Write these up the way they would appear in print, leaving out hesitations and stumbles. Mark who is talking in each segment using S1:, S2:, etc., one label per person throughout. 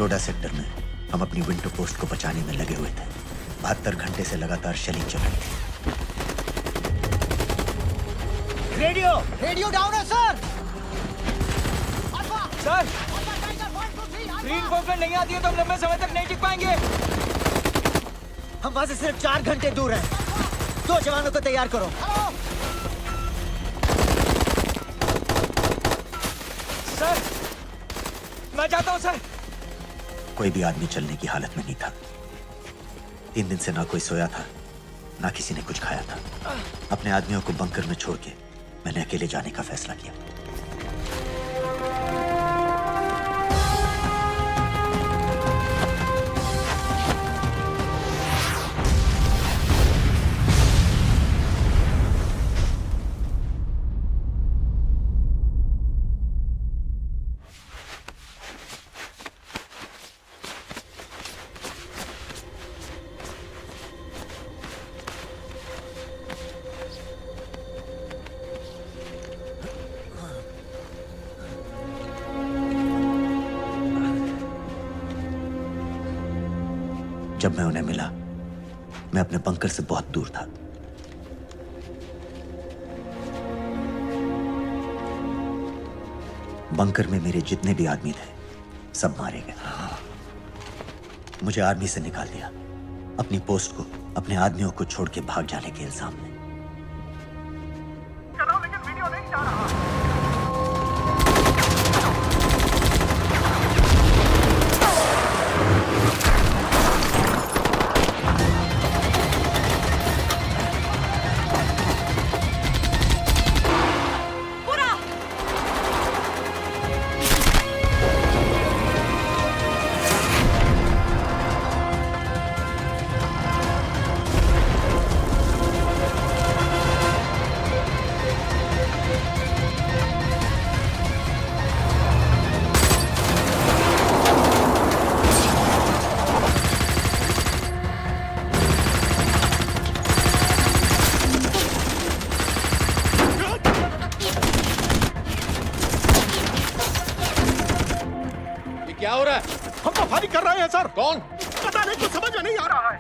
S1: डोडा sector में हम अपनी विंटर पोस्ट को बचाने में लगे हुए थे। 72 घंटे से लगातार शेलिंग चल रही थी।
S2: रेडियो डाउन है सर।
S3: सर, रीइंफोर्समेंट नहीं आती है तो हम लंबे समय तक नहीं टिक पाएंगे।
S2: हम वहां से सिर्फ 4 घंटे दूर हैं। 2 जवानों को तैयार करो।
S3: सर, मैं जाता हूं सर।
S1: कोई भी आदमी चलने की हालत में नहीं था। 3 दिन से ना कोई सोया था, ना किसी ने कुछ खाया था। अपने आदमियों को बंकर में छोड़ के मैंने अकेले जाने का फैसला किया। जब मैं उन्हें मिला, मैं अपने बंकर से बहुत दूर था। बंकर में मेरे जितने भी आदमी थे, सब मारे गए। मुझे आर्मी से निकाल दिया, अपनी पोस्ट को, अपने आदमियों को छोड़ के भाग जाने के इल्जाम में।
S4: लेकिन वीडियो नहीं जा रहा।
S5: क्या हो रहा है?
S4: हम तो फायरिंग कर रहे हैं सर।
S5: कौन?
S4: पता नहीं, कुछ समझ में नहीं आ रहा है।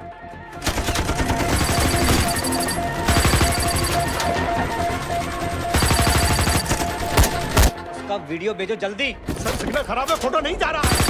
S3: उसका वीडियो भेजो जल्दी।
S4: सर सिग्नल खराब है, फोटो नहीं जा रहा है।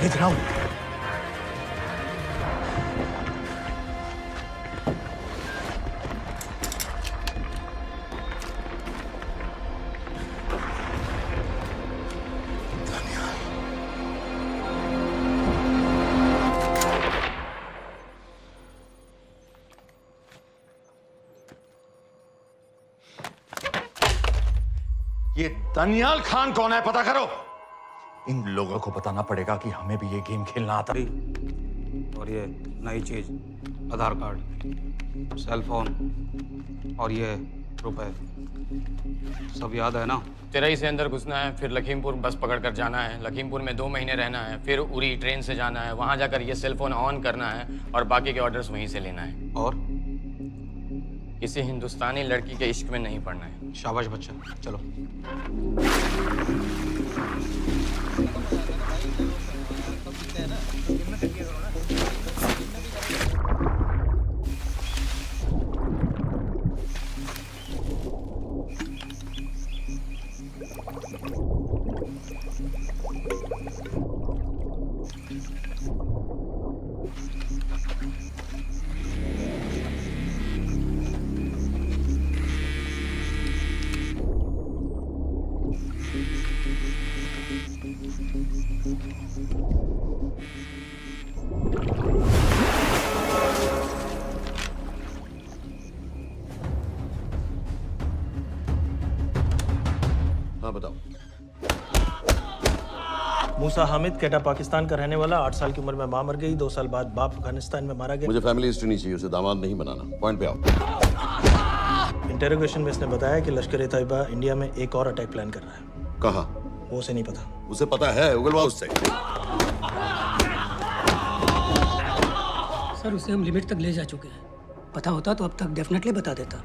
S4: भेज रहा हूं।
S5: ये दनियाल खान कौन है, पता करो।
S6: इन लोगों को बताना पड़ेगा कि हमें भी ये गेम खेलना आता है।
S7: और ये नई चीज, आधार कार्ड, सेल फोन और ये रुपए, सब याद है ना?
S8: तिरई से अंदर घुसना है, फिर लखीमपुर बस पकड़ कर जाना है, लखीमपुर में 2 महीने रहना है, फिर उरी ट्रेन से जाना है, वहां जाकर ये सेल फोन ऑन करना है और बाकी के ऑर्डर्स वहीं से लेना है।
S7: और
S8: किसी हिंदुस्तानी लड़की के इश्क में नहीं पड़ना है।
S7: शाबाश बच्चा, चलो।
S5: हाँ बताओ।
S9: मूसा हामिद, केटा पाकिस्तान का रहने वाला, 8 साल की उम्र में मां मर गई, 2 साल बाद बाप अफगानिस्तान में मारा गया।
S5: मुझे फैमिली हिस्ट्री नहीं चाहिए, उसे दामाद नहीं बनाना। पॉइंट पे आओ।
S9: इंटेरोगेशन में इसने बताया कि लश्कर ए तैयबा इंडिया में एक और अटैक प्लान कर रहा है।
S5: कहाँ?
S9: वो उसे नहीं पता।
S5: उसे पता है, उगलवा उससे।
S10: सर उसे हम लिमिट तक ले जा चुके हैं। पता होता तो अब तक डेफिनेटली बता देता।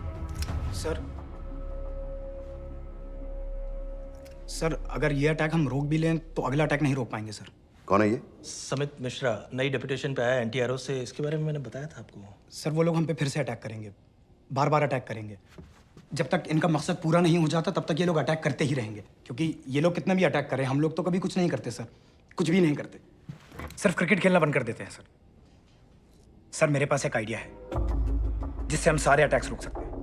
S11: सर अगर ये अटैक हम रोक भी लें तो अगला अटैक नहीं रोक पाएंगे सर।
S5: कौन है ये?
S9: समित मिश्रा, नई डेपुटेशन पे आया NTRO से। इसके बारे में मैंने बताया था आपको।
S11: सर वो लोग हम पे फिर से अटैक करेंगे, बार बार अटैक करेंगे। जब तक इनका मकसद पूरा नहीं हो जाता तब तक ये लोग अटैक करते ही रहेंगे, क्योंकि ये लोग कितना भी अटैक करें हम लोग तो कभी कुछ नहीं करते सर, कुछ भी नहीं करते। सिर्फ क्रिकेट खेलना बंद कर देते हैं सर। सर मेरे पास एक आइडिया है जिससे हम सारे अटैक्स रोक सकते हैं।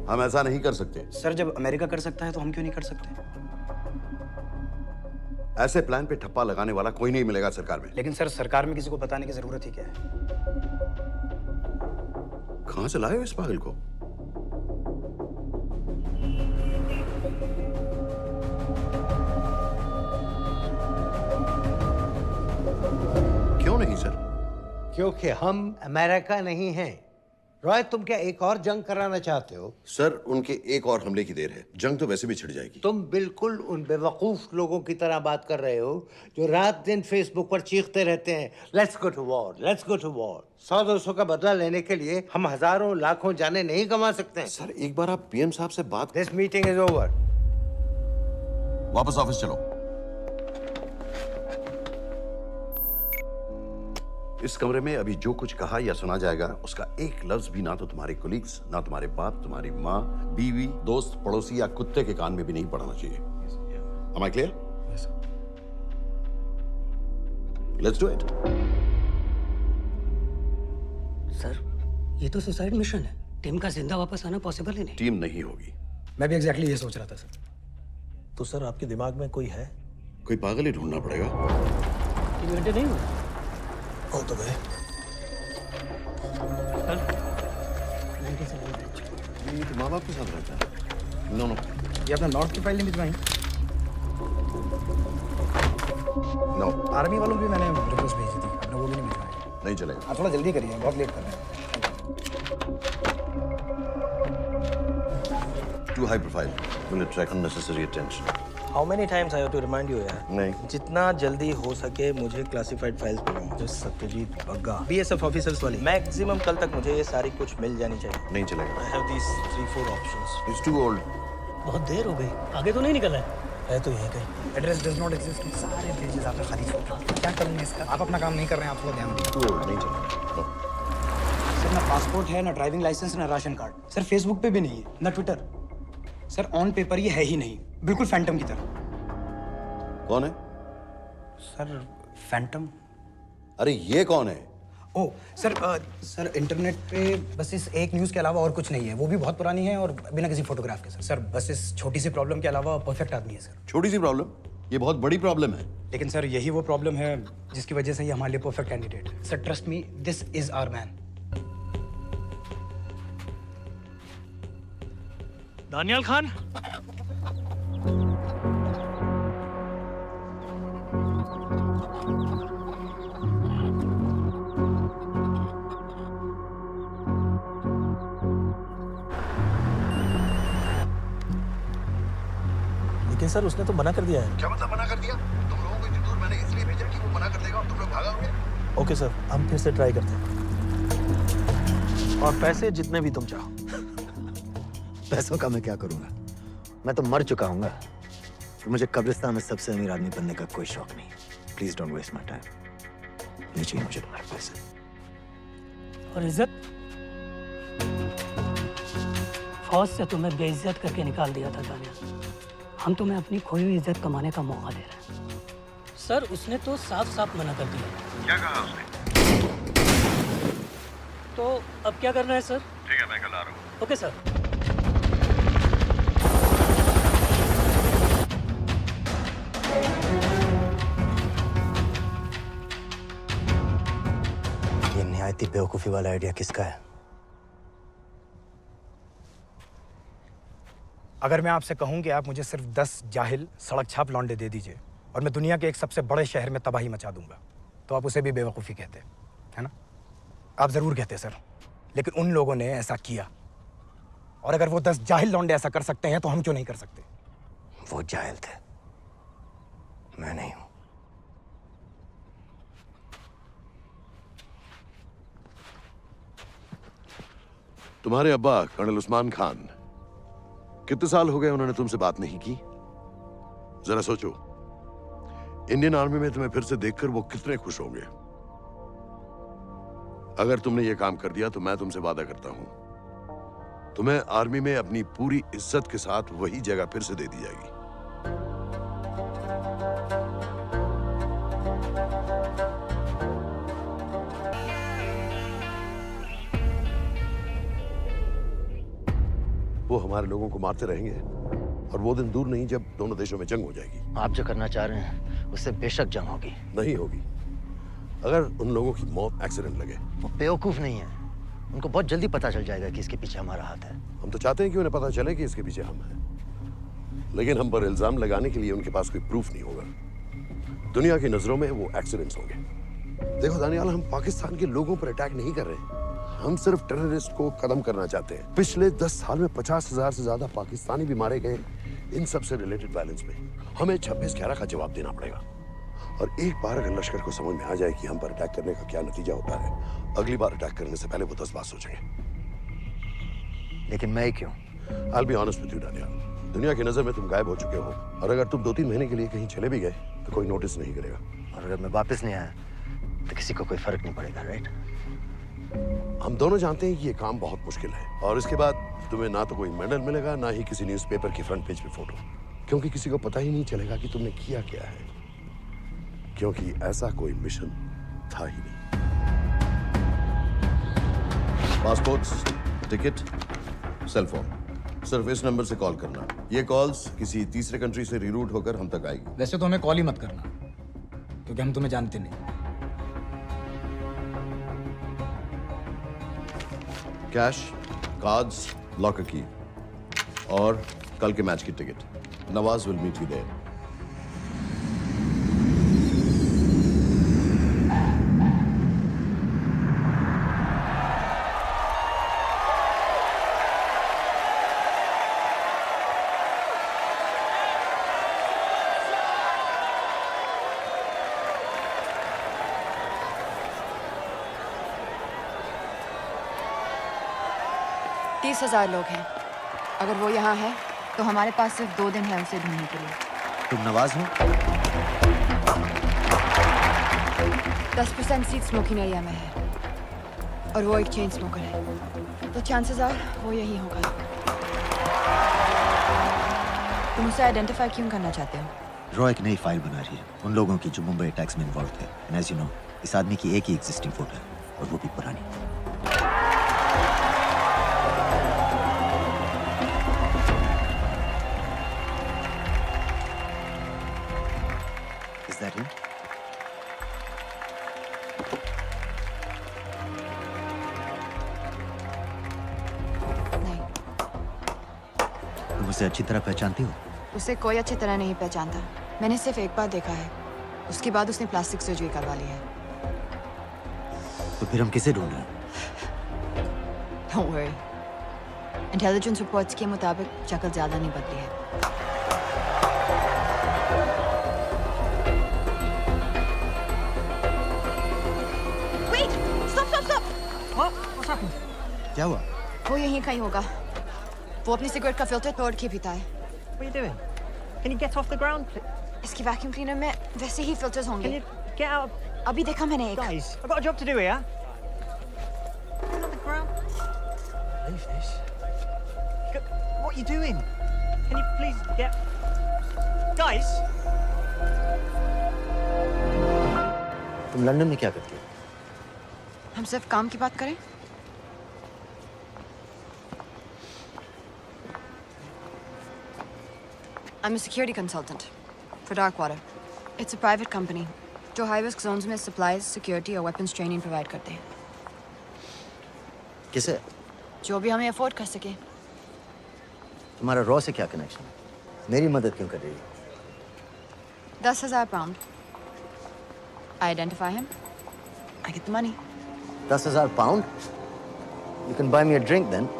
S5: हम ऐसा नहीं कर सकते।
S11: सर जब अमेरिका कर सकता है तो हम क्यों नहीं कर सकते?
S5: ऐसे प्लान पे ठप्पा लगाने वाला कोई नहीं मिलेगा सरकार में।
S11: लेकिन सर सरकार में किसी को बताने की जरूरत ही क्या है?
S5: कहां से लाए हो इस पागल को? क्यों नहीं सर?
S2: क्योंकि हम अमेरिका नहीं हैं। रॉय, तुम क्या एक और जंग कराना चाहते हो?
S5: सर उनके एक और हमले की देर है, जंग तो वैसे भी छिड़ जाएगी।
S2: तुम बिल्कुल उन बेवकूफ लोगों की तरह बात कर रहे हो जो रात दिन फेसबुक पर चीखते रहते हैं let's go to war, let's go to war. 100-200 का बदला लेने के लिए हम हजारों लाखों जाने नहीं कमा सकते हैं।
S5: सर एक बार आप PM साहब से बात।
S2: This meeting is over.
S5: वापस ऑफिस चलो। इस कमरे में अभी जो कुछ कहा या सुना जाएगा उसका एक लफ्ज भी ना तो तुम्हारे कोलीग्स, ना तुम्हारे बाप, तुम्हारी माँ, बीवी, दोस्त, पड़ोसी या कुत्ते के कान में भी नहीं पड़ना चाहिए। Am I clear?
S11: Yes, sir.
S5: Let's do it.
S10: Sir ये तो सुसाइड मिशन है। टीम का जिंदा वापस आना पॉसिबल ही नहीं।
S5: टीम नहीं होगी।
S11: मैं भी एग्जैक्टली ये सोच रहा था सर।
S9: तो सर आपके दिमाग में कोई है?
S5: कोई पागल ही ढूंढना पड़ेगा।
S10: 3 घंटे नहीं हुए
S9: हो तो गए।
S5: ये तो माँ बाप के साथ रहता है। नो नो,
S11: ये अपना नॉर्थ की फाइल नहीं भिजवाई?
S5: नो,
S11: आर्मी वालों की मैंने रिक्वेस्ट भेजी थी, आपने वो भी नहीं भिजवाई।
S5: नहीं चलेगा।
S11: आप थोड़ा जल्दी करिए, बहुत लेट कर रहे हैं।
S5: Too high profile. Will attract unnecessary attention.
S9: How many times I have to remind you यार?
S5: नहीं।
S9: जितना जल्दी हो सके मुझे क्लासिफाइड फाइल्स भेजो। जो सत्यजीत बग्गा, BSF ऑफिसर्स वाली। मैक्सिमम कल तक मुझे ये सारी कुछ मिल जानी चाहिए।
S5: नहीं चलेगा।
S9: I have these 3-4 options.
S5: It's too old.
S10: बहुत देर हो गई, आगे तो नहीं निकला
S9: है तो यही कहीं।
S11: Address does not exist. सारे पेजेस आपने खाली छोड़ दिए। क्या करूँगा इसका? आप अपना काम नहीं कर रहे हैं, आप थोड़ा ध्यान दीजिए।
S5: Too old. नहीं चलेगा। No.
S11: सर ना पासपोर्ट है, ना ड्राइविंग लाइसेंस, ना राशन कार्ड। सर फेसबुक पे भी नहीं है, ना ट्विटर। सर ऑन पेपर ये है ही नहीं, बिल्कुल फैंटम की तरह।
S5: कौन है?
S11: Sir Phantom?
S5: अरे ये कौन है?
S11: ओह सर सर इंटरनेट पे बस इस एक न्यूज़ के अलावा और कुछ नहीं है, वो भी बहुत पुरानी है और बिना किसी फोटोग्राफ के। सर बस इस छोटी सी प्रॉब्लम के अलावा परफेक्ट आदमी है सर।
S5: छोटी सी प्रॉब्लम? ये बहुत बड़ी प्रॉब्लम है।
S11: लेकिन सर यही वो प्रॉब्लम है जिसकी वजह से ये हमारे लिए परफेक्ट कैंडिडेट है। Sir trust me, this is our man.
S9: Daniyal Khan, लेकिन सर उसने तो मना कर दिया है।
S5: क्या मतलब मना कर दिया? तुम लोगों को इतनी दूर मैंने इसलिए भेजा कि वो मना कर देगा और तुम लोग भागोगे।
S9: ओके सर, हम फिर से ट्राई करते हैं। और पैसे जितने भी तुम चाहो।
S2: पैसों का मैं क्या करूंगा? मैं तो मर चुका हूँ। मुझे कब्रिस्तान में सबसे अमीर आदमी बनने का कोई शौक नहीं। Please don't waste my time. नहीं चाहिए मुझे तुम्हारे पैसे।
S10: और इज्जत? फौज से तुम्हें बेइज्जत करके निकाल दिया था दानिया। हम तुम्हें अपनी खोई हुई इज्जत कमाने का मौका दे रहे हैं। सर उसने तो साफ साफ मना कर दिया।
S5: क्या कहा उसने?
S10: तो अब क्या करना है सर?
S5: ठीक है, मैं कल आ रहा हूँ।
S10: Okay sir.
S1: इतनी बेवकूफ़ी वाला आइडिया किसका है?
S11: अगर मैं आपसे कहूं कि आप मुझे सिर्फ 10 जाहिल सड़क छाप लौंडे दे दीजिए और मैं दुनिया के एक सबसे बड़े शहर में तबाही मचा दूंगा, तो आप उसे भी बेवकूफ़ी कहते, है ना? आप ज़रूर कहते सर, लेकिन उन लोगों ने ऐसा किया। और अगर वो 10 जाहिल लौंडे ऐसा कर सकते हैं तो हम क्यों नहीं कर सकते?
S1: वो जाहिल थे, मैं नहीं हूं।
S5: तुम्हारे अब्बा कर्नल उस्मान खान, कितने साल हो गए उन्होंने तुमसे बात नहीं की? जरा सोचो, इंडियन आर्मी में तुम्हें फिर से देखकर वो कितने खुश होंगे। अगर तुमने ये काम कर दिया तो मैं तुमसे वादा करता हूं, तुम्हें आर्मी में अपनी पूरी इज्जत के साथ वही जगह फिर से दे दी जाएगी। वो हमारे लोगों को मारते रहेंगे और वो दिन दूर नहीं जब दोनों देशों में जंग हो जाएगी।
S1: आप जो करना चाह रहे हैं उससे बेशक जंग होगी।
S5: नहीं होगी। अगर उन लोगों की मौत एक्सीडेंट लगे।
S1: वो बेवकूफ नहीं है, उनको बहुत जल्दी पता चल जाएगा कि इसके पीछे हमारा हाथ है।
S5: हम तो चाहते हैं कि उन्हें पता चले कि इसके पीछे हम हैं, लेकिन हम पर इल्जाम लगाने के लिए उनके पास कोई प्रूफ नहीं होगा। दुनिया की नजरों में वो एक्सीडेंट्स होंगे। देखो दानियाल, हम पाकिस्तान के लोगों पर अटैक नहीं कर रहे, हम सिर्फ टेररिस्ट को खत्म करना चाहते हैं। पिछले 10 साल में 50,000 से ज्यादा पाकिस्तानी भी मारे गए इन सब से रिलेटेड वायलेंस में। हमें 26/11 का जवाब देना पड़ेगा। और एक बार अगर लश्कर को समझ में आ जाए कि हम पर अटैक करने का क्या नतीजा होता है, अगली बार अटैक करने से पहले वो 10 बार सोचेंगे।
S1: लेकिन मैं क्यों?
S5: I'll be honest with you, Daniyal, दुनिया की नजर में तुम गायब हो चुके हो, और अगर तुम 2-3 महीने के लिए कहीं चले भी गए तो कोई नोटिस नहीं करेगा।
S1: और अगर मैं वापस नहीं आया तो किसी को कोई फर्क नहीं पड़ेगा, राइट?
S5: हम दोनों जानते हैं कि ये काम बहुत मुश्किल है, और इसके बाद तुम्हें ना तो कोई मेडल मिलेगा, ना ही किसी न्यूज़पेपर की फ्रंट पेज पे फोटो, क्योंकि किसी को पता ही नहीं चलेगा कि तुमने किया क्या है, क्योंकि ऐसा कोई मिशन था ही नहीं। पासपोर्ट्स, टिकट, सेल फोन, सिर्फ इस नंबर से कॉल करना। ये कॉल्स किसी तीसरे कंट्री से रीरूट होकर हम तक आएगी।
S11: वैसे तो हमें कॉल ही मत करना, क्योंकि हम तुम्हें जानते नहीं।
S5: कैश, कार्ड्स, लॉकर की, और कल के मैच की ticket. Nawaz will meet you there.
S12: तीस 30,000 लोग हैं। अगर वो यहाँ है तो हमारे पास सिर्फ 2 दिन है उसे ढूंढने के लिए।
S1: तुम नवाज हो?
S12: 10% सीट स्मोकिंग एरिया में है और वो एक चेन स्मोकर है, तो चांसेस आर वो यही होगा। तुम उसे आइडेंटिफाई क्यों करना चाहते हो?
S1: रॉ एक नई फाइल बना रही है उन लोगों की जो मुंबई अटैक्स में इन्वॉल्व थे। एंड एज यू नो, इस आदमी की एक ही एग्जिस्टिंग फोटो है, और वो भी पुरानी। Is that him?
S12: नहीं,
S1: तुम उसे अच्छी तरह पहचानती हो?
S12: उसे कोई अच्छी तरह नहीं पहचानता। मैंने सिर्फ एक बार देखा है, उसके बाद उसने प्लास्टिक सर्जरी करवा ली है।
S1: तो फिर हम किसे ढूंढ रहे हैं?
S12: Don't worry. इंटेलिजेंस रिपोर्ट्स के मुताबिक शक्ल ज्यादा नहीं बदली है। Wait! Stop! Stop! Stop!
S9: What's happened?
S1: क्या हुआ?
S12: वो यहीं कहीं होगा। वो अपनी सिगरेट का फिल्टर तोड़ के पीता है।
S9: What are you doing? Can you get off the ground, please?
S12: इसकी वैक्यूम क्लीनर में वैसे ही फिल्टर्स होंगे।
S9: Can you get out?
S12: अभी देखा मैंने एक।
S9: Guys, I've got a job to do here. Get on the ground. Leave this. What are you doing? Can you please get... Guys!
S1: तुम London में क्या करती हो?
S12: हम सिर्फ काम की बात करें? I'm a security consultant for Darkwater. It's a private company जो high risk zones में supplies, security और weapons training provide करते हैं।
S1: किसे?
S12: जो भी हमें अफोर्ड कर सके।
S1: तुम्हारा रॉ से क्या कनेक्शन? मेरी मदद क्यों कर रही है?
S12: 10,000 pound. I identify him. I get the money.
S1: 10,000 pound? You can buy me a drink then.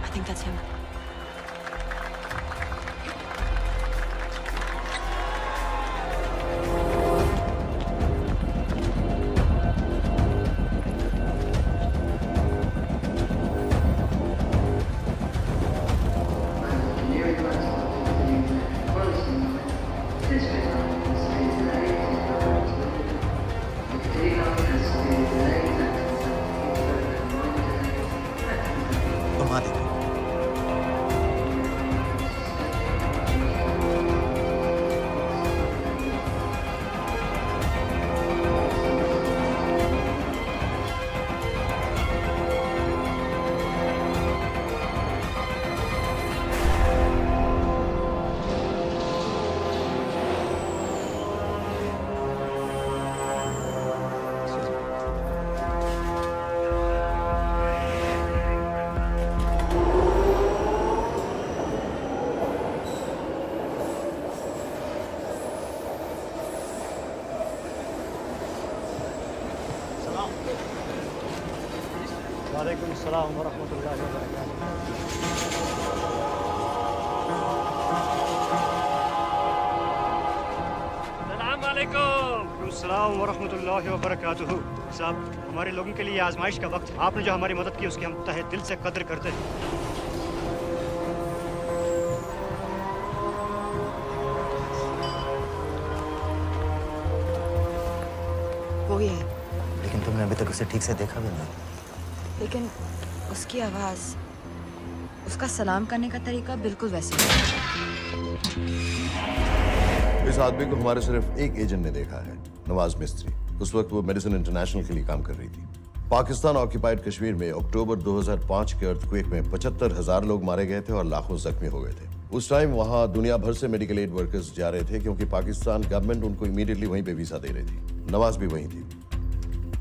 S12: I think that's him.
S1: घुमा दे।
S9: वालेकुम सलाम व रहमतुल्लाहि व बरकातुहू। सलाम वालेकुम सलाम व रहमतुल्लाहि व बरकातुहू। साहब, हमारे लोगों के लिए आजमाइश का वक्त। आपने जो हमारी मदद की उसकी हम तहे दिल से कद्र करते हैं।
S12: वो ही है,
S1: लेकिन तुमने अभी तक उसे ठीक से देखा भी नहीं।
S12: लेकिन उसकी आवाज, उसका सलाम करने का तरीका बिल्कुल वैसे ही है।
S5: इस आदमी को हमारे सिर्फ एक एजेंट ने देखा है, नवाज मिस्त्री। उस वक्त वो मेडिसिन इंटरनेशनल के लिए काम कर रही थी। पाकिस्तान ऑक्यूपाइड कश्मीर में अक्टूबर 2005 के अर्थक्वेक में 75,000 लोग मारे गए थे और लाखों जख्मी हो गए थे। उस टाइम वहां दुनिया भर से मेडिकल एड वर्कर्स जा रहे थे क्योंकि पाकिस्तान गवर्नमेंट उनको इमीडिएटली वहीं पे वीजा दे रही थी। नवाज भी वहीं थी।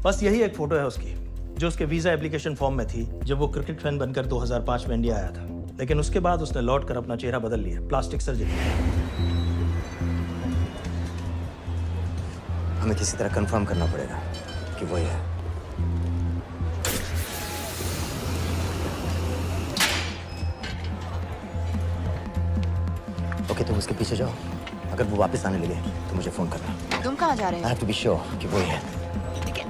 S13: बस यही एक फोटो है उसकी, जो उसके वीजा एप्लीकेशन फॉर्म में थी जब वो क्रिकेट फैन बनकर 2005 में इंडिया आया था। लेकिन उसके बाद उसने लौट कर अपना चेहरा बदल लिया, प्लास्टिक सर्जरी।
S1: हमें किसी तरह कंफर्म करना पड़ेगा कि वही है। ओके, तुम उसके पीछे जाओ। अगर वो वापस आने लगे तो मुझे फोन करना।
S12: तुम कहाँ जा रहे
S1: आई
S12: हो?
S1: हैव टू बी श्योर कि वही है।
S12: लेकिन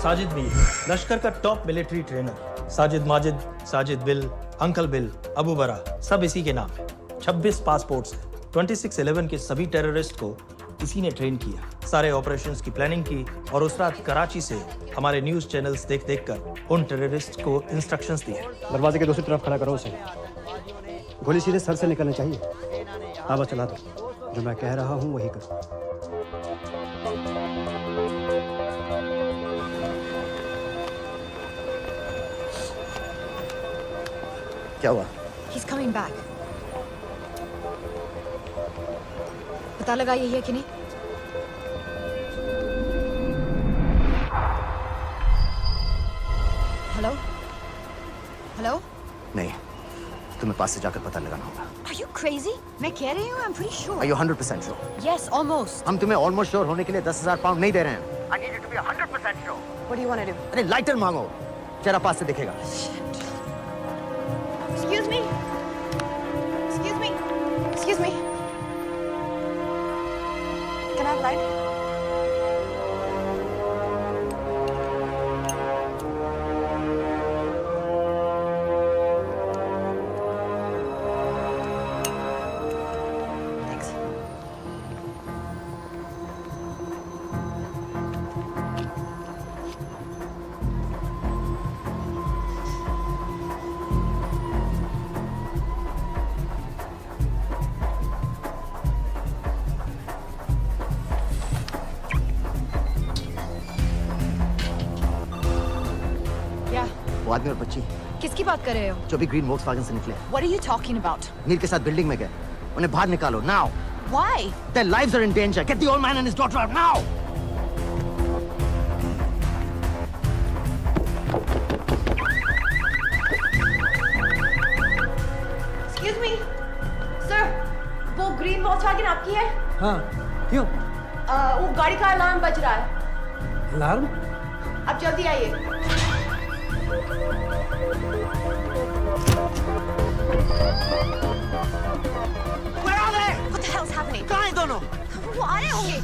S13: साजिद मीर, लश्कर का top military trainer. Sajid Majid, Sajid bill, uncle bill, Abu बरा, सब इसी के नाम है। 26 पासपोर्ट्स हैं। 26/11 के सभी टेररिस्ट को इसी ने ट्रेन किया, सारे ऑपरेशंस की प्लानिंग की और उस रात कराची से हमारे न्यूज चैनल्स देख देख कर उन टेररिस्ट को इंस्ट्रक्शंस दिए।
S14: दरवाजे के दूसरी तरफ खड़ा करो उसे। गोली सीधे सर से निकलनी चाहिए। आवाज चला दो, जो मैं कह रहा हूँ वही कर।
S1: क्या हुआ?
S12: He's coming back. पता लगा यही है कि नहीं? हेलो? हेलो?
S1: नहीं, तुम्हें पास से जाकर पता लगाना होगा।
S12: Are you crazy? मैं कह रही हूँ, I'm pretty sure.
S1: Are you 100% sure?
S12: Yes, almost.
S1: हम तुम्हें almost sure होने के लिए 10,000 पाउंड नहीं दे रहे हैं। I need you to be 100% sure.
S12: What do you want to do?
S1: अरे लाइटर मांगो, चेहरा पास से दिखेगा।
S12: Excuse me. Excuse me. Excuse me. Can I have a light? Thanks. Yeah.
S1: वो आदमी और बच्ची
S12: किसकी बात कर रहे हो?
S1: जो भी ग्रीन वोक्सवैगन से निकले,
S12: What are you talking about?
S1: नील के साथ बिल्डिंग में गए, उन्हें बाहर निकालो now.
S12: Why?
S1: Their lives are in danger. Get the old man and his daughter out now.
S12: Excuse me. Sir, वो ग्रीन वॉक्सवैगन आपकी है?
S14: हाँ, क्यों?
S12: वो गाड़ी का अलार्म बज रहा है।
S14: अलार्म?
S12: आप जल्दी आइए।
S1: Where are they?
S12: What the hell's happening?
S1: कहाँ हैं दोनों?
S12: वो आ रहे होंगे।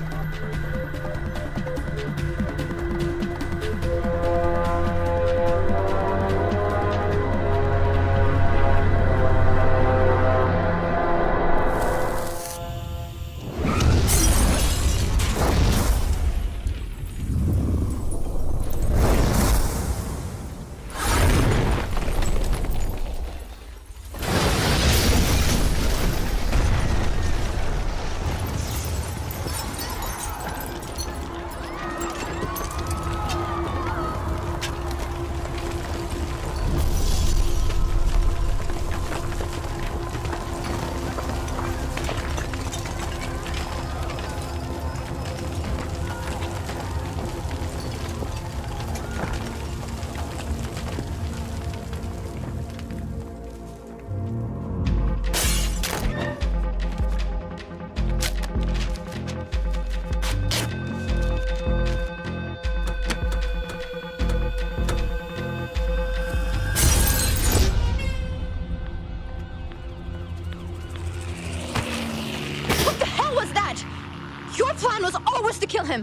S12: Your plan was always to kill him.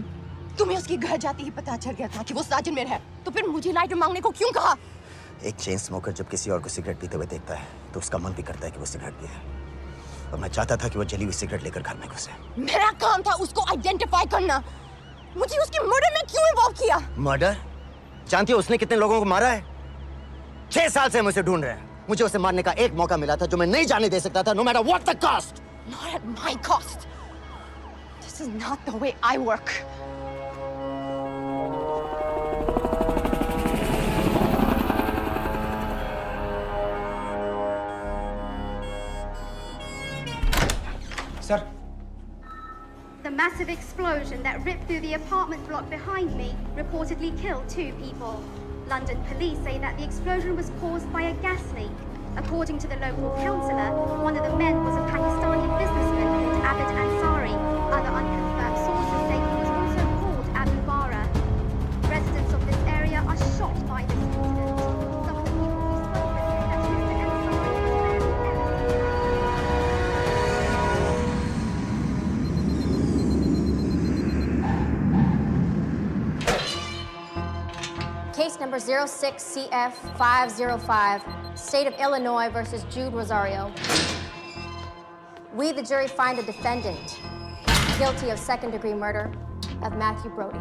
S12: तुम्हें उसके घर जाते ही पता चल गया था कि वो साजिद मेरा है, तो फिर मुझे लाइटर मांगने को क्यों कहा?
S1: एक चेन स्मोकर जब किसी और को सिगरेट पीते हुए देखता है तो उसका मन भी करता है कि वो सिगरेट पिए, और मैं चाहता था कि वो जली हुई सिगरेट लेकर घर में घुसे।
S12: मेरा काम था उसको आइडेंटिफाई करना। मुझे उसके मर्डर में क्यों इन्वॉल्व किया?
S1: मर्डर? जानती हो उसने कितने लोगों को मारा है? 6 साल से हम उसे ढूंढ रहे हैं। मुझे उसे मारने का एक मौका मिला था जो मैं नहीं जाने दे सकता था, no matter what the cost.
S12: Not at my cost. This is not the way I work.
S11: Sir.
S15: The massive explosion that ripped through the apartment block behind me reportedly killed 2 people. London police say that the explosion was caused by a gas leak. According to the local councillor, one of the men was a Pakistani businessman called Abid Ansari. Other unconfirmed sources say he was also called Abu Bara. Residents of this area are shocked by this incident. Some of the people we spoke with say that Mr. Ansari was very ill.
S16: number 06CF505, State of Illinois versus Jude Rosario. We, the jury, find the defendant guilty of second-degree murder of Matthew Brody.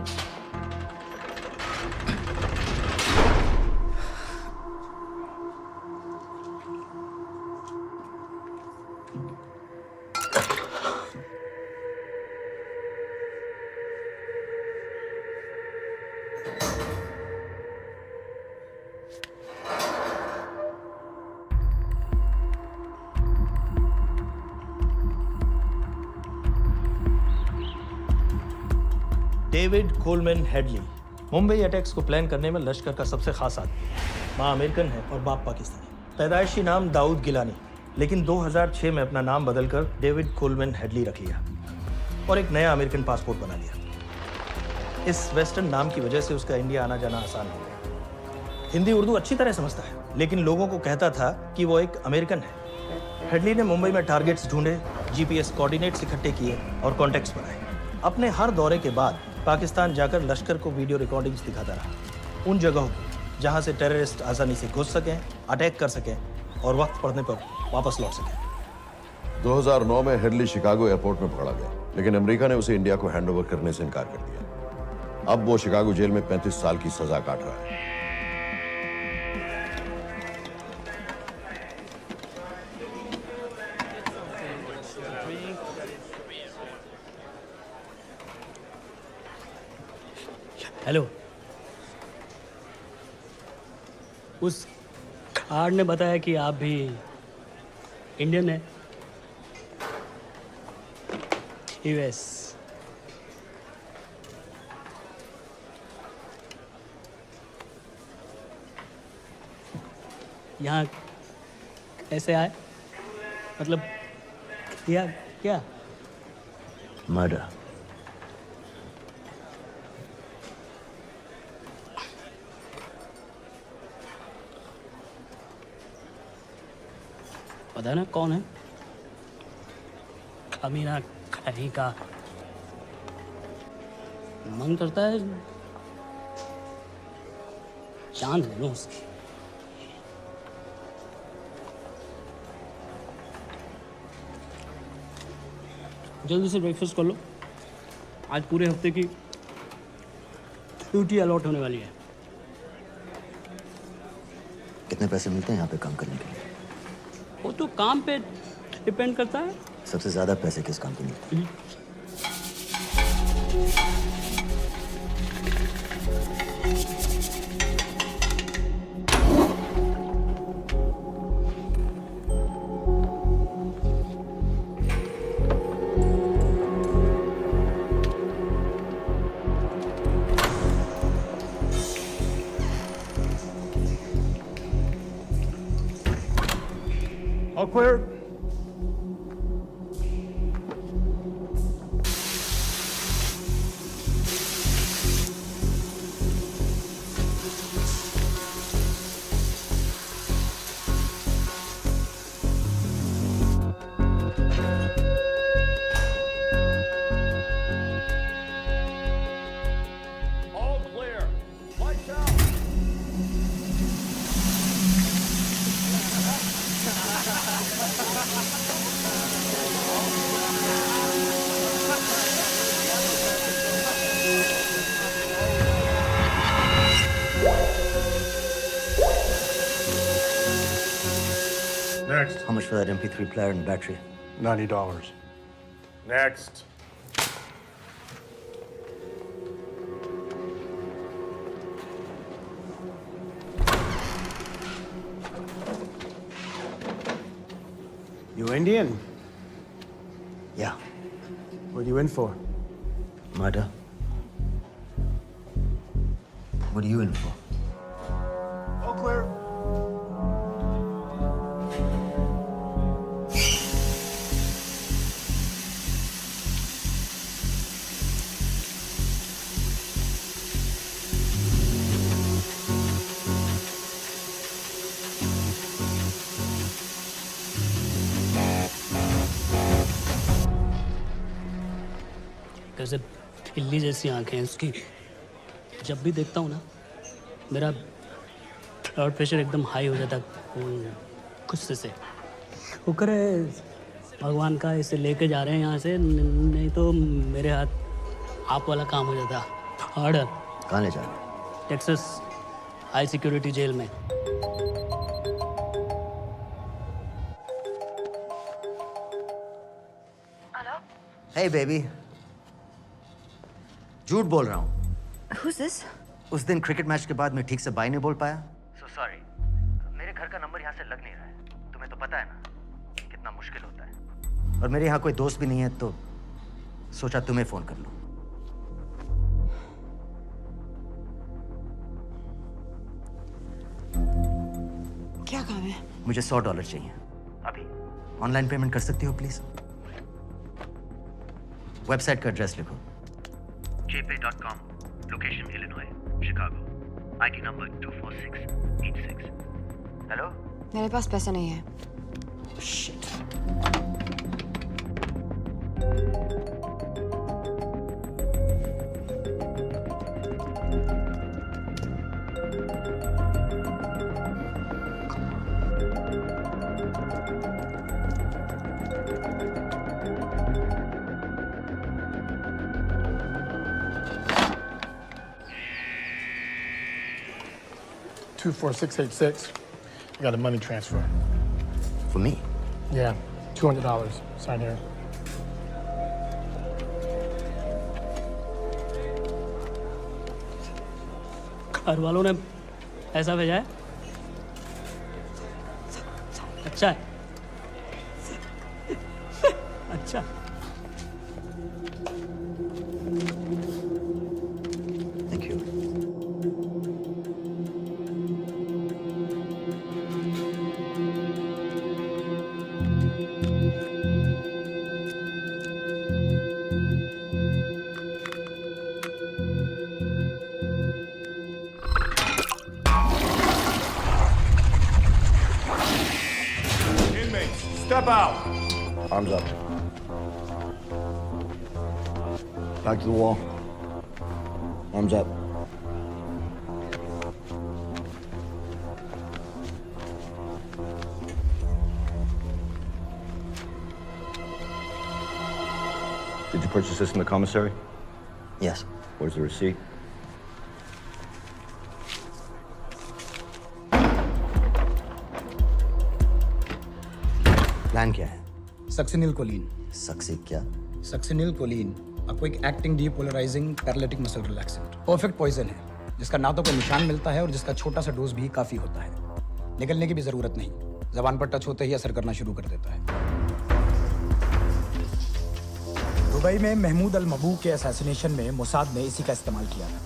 S13: David Coleman Headley Mumbai attacks को plan करने में लश्कर का सबसे खास आदमी। माँ American है और बाप पाकिस्तानी। पैदाइशी नाम दाऊद गिलानी, लेकिन 2006 में अपना नाम बदलकर डेविड कोलमैन हेडली रख लिया और एक नया अमेरिकन पासपोर्ट बना लिया। इस वेस्टर्न नाम की वजह से उसका इंडिया आना जाना आसान हो गया। हिंदी उर्दू अच्छी तरह समझता है, लेकिन लोगों को कहता था कि वो एक अमेरिकन है। हेडली ने मुंबई में टारगेट्स ढूंढे, जीपीएस कोऑर्डिनेट्स इकट्ठे किए और कॉन्टैक्ट्स बनाए। अपने हर दौरे के बाद पाकिस्तान जाकर लश्कर को वीडियो रिकॉर्डिंग्स दिखाता रहा, उन जगहों को जहां से टेररिस्ट आसानी से घुस सकें, अटैक कर सकें और वक्त पड़ने पर वापस लौट सकें।
S5: 2009 में हेडली शिकागो एयरपोर्ट में पकड़ा गया, लेकिन अमेरिका ने उसे इंडिया को हैंडओवर करने से इनकार कर दिया। अब वो शिकागो जेल में 35 साल की सजा काट रहा है।
S10: हेलो, उस कार्ड ने बताया कि आप भी इंडियन हैं। यूएस। यहाँ कैसे आए? मतलब किया क्या?
S1: मर्डर।
S10: पता ना कौन है? कमीना कहीं का। मन करता है जान ले लो उसकी। जल्दी से ब्रेकफास्ट कर लो, आज पूरे हफ्ते की ड्यूटी अलॉट होने वाली है।
S1: कितने पैसे मिलते हैं यहाँ पे काम करने के लिए?
S10: वो तो काम पे डिपेंड करता है।
S1: सबसे ज्यादा पैसे किस काम पे मिलते हैं?
S4: All clear. All clear. Lights out.
S1: Next. How much for that MP3 player and battery?
S4: $90. Next.
S14: You Indian?
S1: Yeah.
S14: What are you in for?
S1: Murder. What are you in for?
S4: All clear.
S10: कैसे बिल्ली जैसी आंखें हैं उसकी। जब भी देखता हूँ ना मेरा ब्लड प्रेशर एकदम हाई हो जाता गुस्से से। शुक्र है भगवान का इसे लेके जा रहे हैं यहाँ से, नहीं तो मेरे हाथ आप वाला काम हो जाता। ऑर्डर।
S1: कहाँ ले जा रहे हैं?
S10: टेक्सास हाई सिक्योरिटी जेल में।
S1: Hey baby, झूठ बोल रहा हूँ।
S12: Who's this?
S1: उस दिन क्रिकेट मैच के बाद मैं ठीक से बाय नहीं बोल पाया। So sorry, मेरे घर का नंबर यहाँ से लग नहीं रहा है। तुम्हें तो पता है ना कितना मुश्किल होता है। और मेरे यहाँ कोई दोस्त भी नहीं है, तो सोचा तुम्हें फोन कर लूँ।
S12: क्या काम है?
S1: मुझे $100 चाहिए अभी। ऑनलाइन पेमेंट कर सकती हो प्लीज? वेबसाइट का एड्रेस लिखो। jpay.com, location Illinois, Chicago, ID number 24686। Hello?
S12: मेरे पास पैसे नहीं है।
S1: Shit.
S4: $24686. I got a money transfer.
S1: For me?
S4: Yeah, $200. Sign here.
S10: घर वालों ने ऐसा भेजा है? अच्छा है। अच्छा।
S1: Thank you.
S4: Inmates, step out.
S17: Arms up. Back to the wall. Arms up. Did you purchase this in the commissary?
S1: Yes.
S17: Where's the receipt?
S1: Plan क्या है?
S11: Succinylcholine.
S1: सक्सी क्या?
S11: Succinylcholine a quick acting depolarising paralytic muscle relaxant. Perfect poison है जिसका ना तो कोई निशान मिलता है और जिसका छोटा सा डोज भी काफी होता है। निकलने की भी जरूरत नहीं, जबान पर टच होते ही असर करना शुरू कर देता है। दुबई में महमूद अल मबूक के असैसिनेशन में मोसाद ने इसी का इस्तेमाल किया था।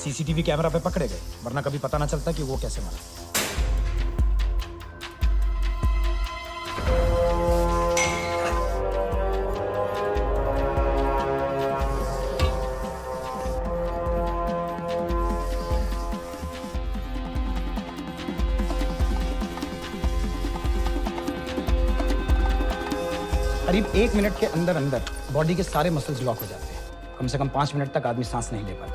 S11: सीसीटीवी कैमरा पे पकड़े गए, वरना कभी पता ना चलता कि वो कैसे मरा। करीब 1 मिनट के अंदर अंदर बॉडी के सारे मसल्स लॉक हो जाते हैं। कम से कम 5 मिनट तक आदमी सांस नहीं ले पाता।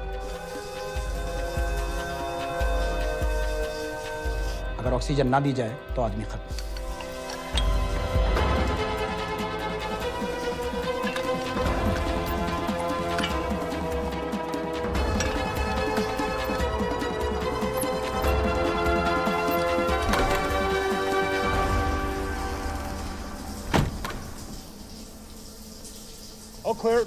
S11: अगर ऑक्सीजन ना दी जाए तो आदमी खत्म।
S4: All clear.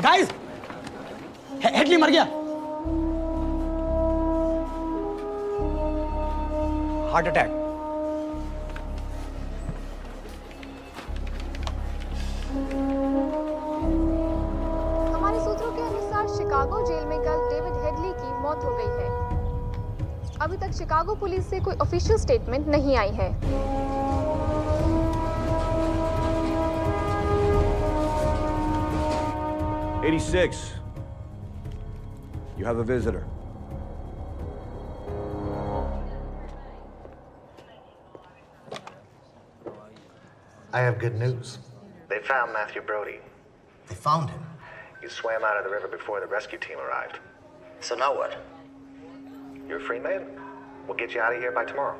S11: गाइस, हेडली मर गया। Heart attack.
S18: हमारे सूत्रों के अनुसार शिकागो जेल में कल डेविड हेडली की मौत हो गई है। अभी तक शिकागो पुलिस से कोई ऑफिशियल स्टेटमेंट नहीं आई है।
S17: '86. You have a visitor.
S1: I have good news.
S19: They found Matthew Brody.
S1: They found him.
S19: He swam out of the river before the rescue team arrived.
S1: So now what?
S19: You're a free man? We'll get you out of here by tomorrow.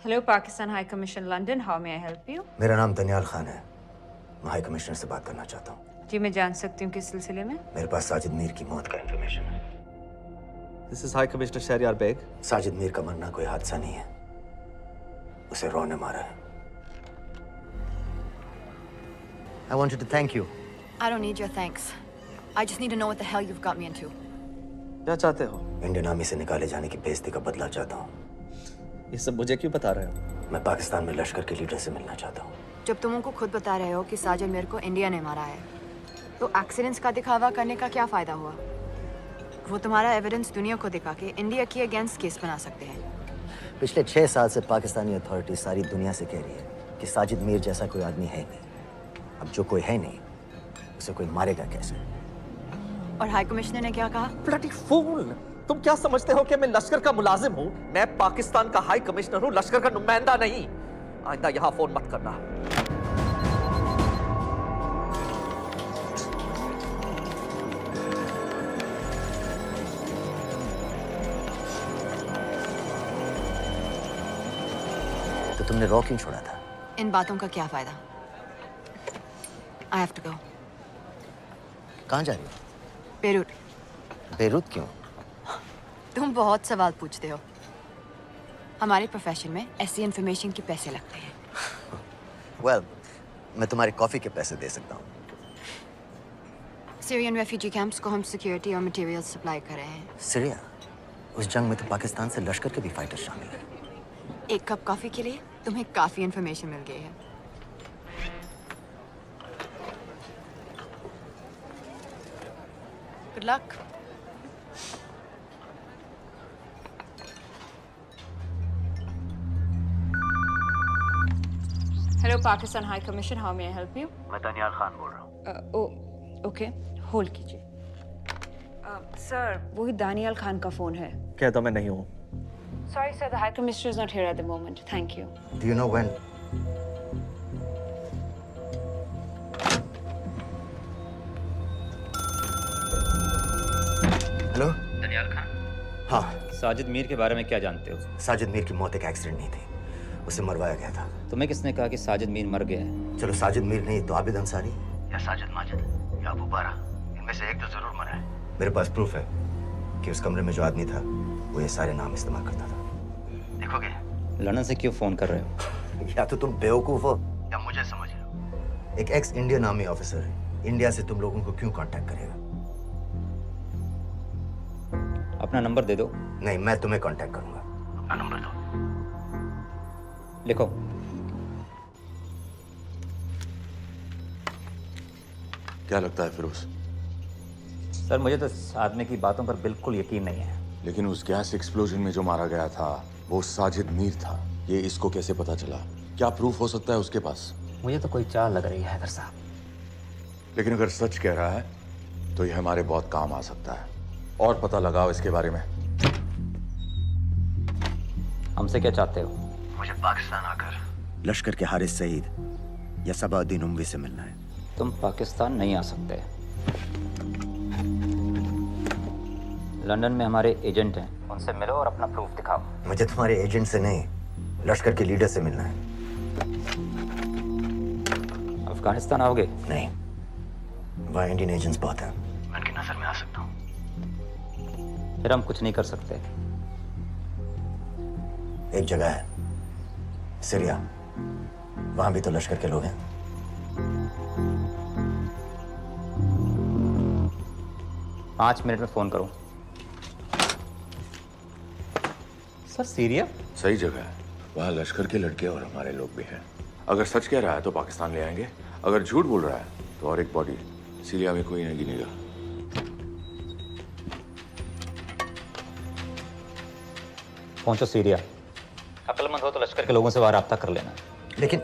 S12: Hello, Pakistan High Commission, London. How may I help you?
S1: मेरा नाम दनियाल खान है। मैं high commissioner से बात करना चाहता हूँ।
S12: जी, मैं जान सकती हूँ किस सिलसिले में?
S1: मेरे पास साजिद मीर की मौत का इंफॉर्मेशन है।
S20: This is High Commissioner Shahryar Beg.
S1: Sajid Mir का मरना कोई हादसा नहीं है। उसे रॉ ने मारा है। I wanted to thank you.
S12: I don't need your thanks. I just need to know what the hell you've got me into.
S20: क्या चाहते हो?
S1: इंडियन आर्मी से निकाले जाने की बेइज्जती का बदला चाहता हूँ।
S20: ये सब मुझे क्यों बता रहे हो?
S1: मैं पाकिस्तान में लश्कर के लीडर से मिलना चाहता हूँ।
S12: जब तुम उनको खुद बता रहे हो कि साजिद मीर को इंडिया ने मारा है, तो एक्सीडेंट्स का दिखावा करने का क्या फायदा हुआ? वो तुम्हारा एविडेंस दुनिया को दिखा के इंडिया के अगेंस्ट केस बना सकते हैं।
S1: पिछले 6 साल से पाकिस्तानी अथॉरिटी सारी दुनिया से कह रही है कि साजिद मीर जैसा कोई आदमी है नहीं। अब जो कोई है नहीं, उसे कोई मारेगा कैसे?
S12: और हाई कमिश्नर ने क्या कहा?
S20: Bloody fool! तुम क्या समझते हो कि मैं लश्कर का मुलाजिम हूँ? मैं पाकिस्तान का हाई कमिश्नर हूँ, लश्कर का नुमाइंदा नहीं। आइंदा यहाँ फोन मत करना।
S1: तो तुमने रॉ क्यों छोड़ा था?
S12: इन बातों का क्या फायदा? I have to go.
S1: कहाँ जा रही हो?
S12: बेरूट।
S1: बेरूत क्यों?
S12: तुम बहुत सवाल पूछते हो। हमारे प्रोफेशन में ऐसी इन्फॉर्मेशन के पैसे लगते हैं।
S1: Well, मैं तुम्हारी कॉफी के पैसे दे सकता हूँ।
S12: सीरियन रेफ्यूजी कैंप्स को हम सिक्योरिटी और मटेरियल सप्लाई कर रहे हैं।
S1: सीरिया? उस जंग में तो पाकिस्तान से लश्कर के भी फाइटर शामिल हैं।
S12: एक कप कॉफी के लिए तुम्हें काफी इन्फॉर्मेशन मिल गई है। Good luck. Hello, Pakistan High Commission. How may I help you?
S19: मैं दनियाल खान बोल रहा हूँ।
S12: ओके, होल्ड कीजिए। सर, वही दानियाल खान का फोन है।
S20: कहता मैं नहीं हूँ।
S12: Sorry, sir. The High Commissioner is not here at the moment. Thank you.
S1: Do you know when? Hello?
S21: Daniyal Khan?
S1: हाँ।
S21: साजिद मीर के बारे में क्या जानते हो?
S1: साजिद मीर की मौत एक एक्सीडेंट नहीं थी, उसे मरवाया गया था।
S21: तुम्हें किसने कहा कि साजिद मीर मर गया है?
S1: चलो साजिद मीर नहीं तो आबिद अंसारी
S21: या साजिद माजिद
S1: या अबू बारा, इनमें से एक तो जरूर मरा है। मेरे पास प्रूफ है कि उस कमरे में जो आदमी था वो ये सारे नाम इस्तेमाल करता था। देखोगे?
S21: लंदन से क्यों फोन कर रहे हो?
S1: या तो तुम बेवकूफ हो या मुझे समझ लो। एक एक्स इंडियन आर्मी ऑफिसर है, इंडिया से तुम लोगों को क्यों कांटेक्ट करेगा?
S21: अपना नंबर दे दो।
S1: नहीं, मैं तुम्हें कांटेक्ट करूंगा। अपना नंबर दो।
S21: लिखो।
S6: क्या लगता है फिरोज?
S21: सर, मुझे तो इस आदमी की बातों पर बिल्कुल यकीन नहीं है।
S6: लेकिन उस गैस एक्सप्लोजन में जो मारा गया था वो साजिद मीर था। ये इसको कैसे पता चला? क्या प्रूफ हो सकता है उसके पास?
S21: मुझे तो कोई चाल लग रही है हैदर साहब।
S6: लेकिन अगर सच कह रहा है तो ये हमारे बहुत काम आ सकता है। और पता लगाओ इसके बारे में।
S21: हमसे क्या चाहते हो?
S1: मुझे पाकिस्तान आकर लश्कर के हारिस सईद या सबाउद्दीन उमवी से मिलना है।
S21: तुम पाकिस्तान नहीं आ सकते। लंदन में हमारे एजेंट हैं, उनसे मिलो और अपना प्रूफ दिखाओ।
S1: मुझे तुम्हारे एजेंट से नहीं, लश्कर के लीडर से मिलना है।
S21: अफगानिस्तान आओगे?
S1: नहीं, वहाँ इंडियन एजेंट्स बहुत हैं, मैं उनकी नजर में आ सकता हूँ।
S21: फिर हम कुछ नहीं कर सकते।
S1: एक जगह है सीरिया, वहां भी तो लश्कर के लोग हैं।
S21: पाँच मिनट में फोन करो। सर सीरिया
S6: सही जगह है, वहाँ लश्कर के लड़के और हमारे लोग भी हैं। अगर सच कह रहा है तो पाकिस्तान ले आएंगे, अगर झूठ बोल रहा है तो और एक बॉडी सीरिया में कोई नहीं गिनेगा।
S21: पहुंचो सीरिया। अक्लमंद हो तो लश्कर के लोगों से वहां राब्ता कर लेना।
S1: लेकिन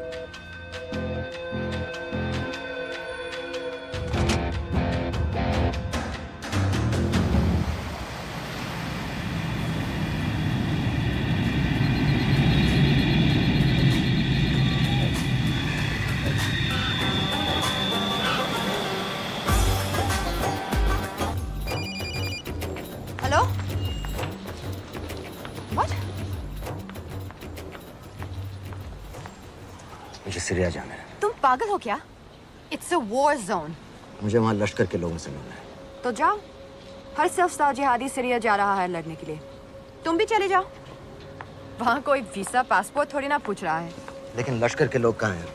S12: हेलो? What?
S1: मुझे सीरिया जाना है।
S12: तुम पागल हो क्या? It's a war zone.
S1: मुझे वहाँ लश्कर के लोगों से मिलना है।
S12: तो जाओ। हर सफ्तार जिहादी सीरिया जा रहा है लड़ने के लिए। तुम भी चले जाओ। वहाँ कोई वीसा पासपोर्ट थोड़ी ना पूछ रहा है।
S1: लेकिन लश्कर के लोग कहाँ हैं?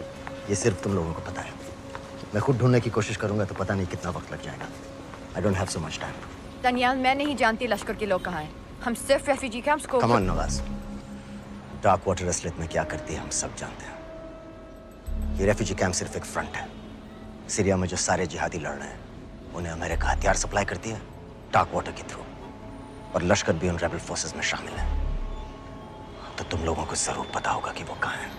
S1: ये सिर्फ तुम लोगों को पता है। मैं खुद ढूंढने की कोशिश करूंगा तो पता नहीं कितना वक्त लग जाएगा। I don't have so much time.
S12: Daniyal, मैं नहीं जानती लश्कर के लोग कहाँ हैं। हम सिर्फ रेफ्यूजी कैंप्स को।
S1: Come on Nawaz, dark water असलियत में क्या करती है हम सब जानते हैं। ये रेफ्यूजी कैंप सिर्फ एक फ्रंट है। सीरिया में जो सारे जिहादी लड़ रहे हैं उन्हें अमेरिका हथियार सप्लाई करती है डार्क वाटर के थ्रू, और लश्कर भी उन रेबल फोर्सेस में शामिल है। तो तुम लोगों को जरूर पता होगा कि वो कहाँ है।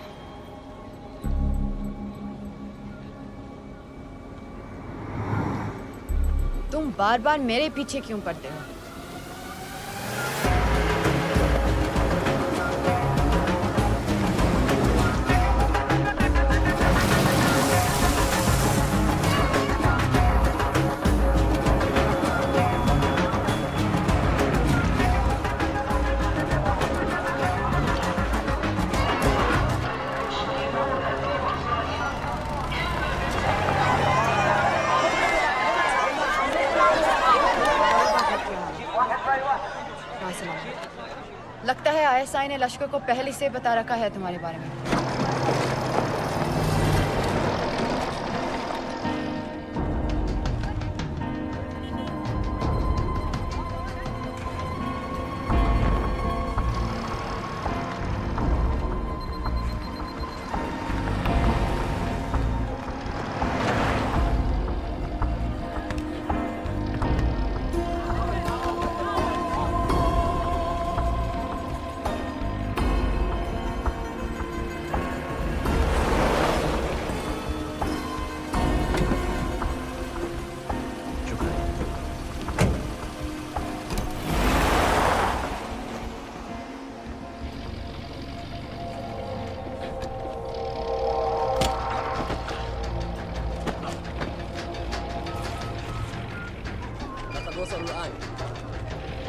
S12: तुम बार बार मेरे पीछे क्यों पड़ते हो? लगता है आईएसआई ने लश्कर को पहले से बता रखा है तुम्हारे बारे में।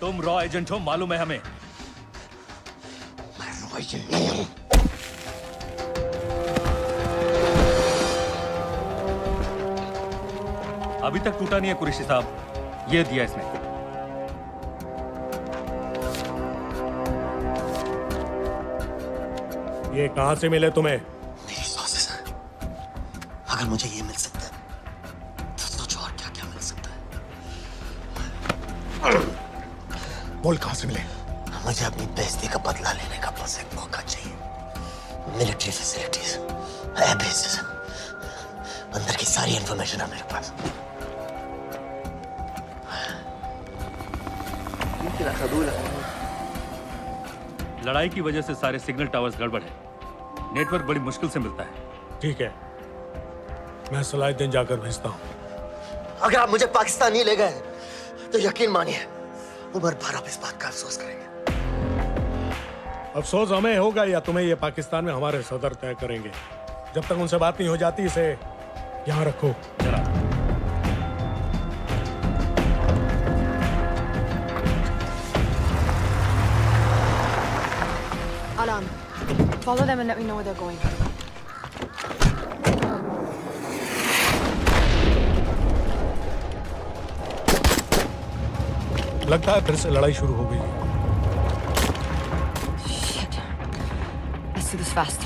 S22: तुम रॉ एजेंट हो, मालूम है हमें।
S1: मैं रॉ एजेंट नहीं हूं।
S22: अभी तक टूटा नहीं है कुरैशी साहब, ये दिया इसने।
S4: ये कहां से मिले तुम्हें?
S1: मेरी सॉसेस हैं। अगर मुझे ये मिल सकता है तो सोचो और क्या क्या मिल सकता है।
S4: बोल कहां से मिले?
S1: मुझे अपनी बेइज्जती का बदला लेने का बस एक मौका चाहिए। मिलिट्री फैसिलिटीज है भेज, अंदर की सारी इंफॉर्मेशन है मेरे पास।
S22: लड़ाई की वजह से सारे सिग्नल टावर्स गड़बड़ है, नेटवर्क बड़ी मुश्किल से मिलता है।
S4: ठीक है, मैं सलाहुद्दीन जाकर भेजता हूँ।
S1: अगर आप मुझे पाकिस्तान नहीं ले गए तो यकीन मानिए उमर भर आप इस बात का अफसोस करेंगे।
S4: अफसोस हमें होगा या तुम्हें ये पाकिस्तान में हमारे सदर तय करेंगे। जब तक उनसे बात नहीं हो जाती इसे यहाँ रखो।
S22: जरा
S12: Alam, follow them and let me know where they're going.
S4: लगता है फिर से लड़ाई शुरू हो गई है।
S12: Shit. Let's do this fast.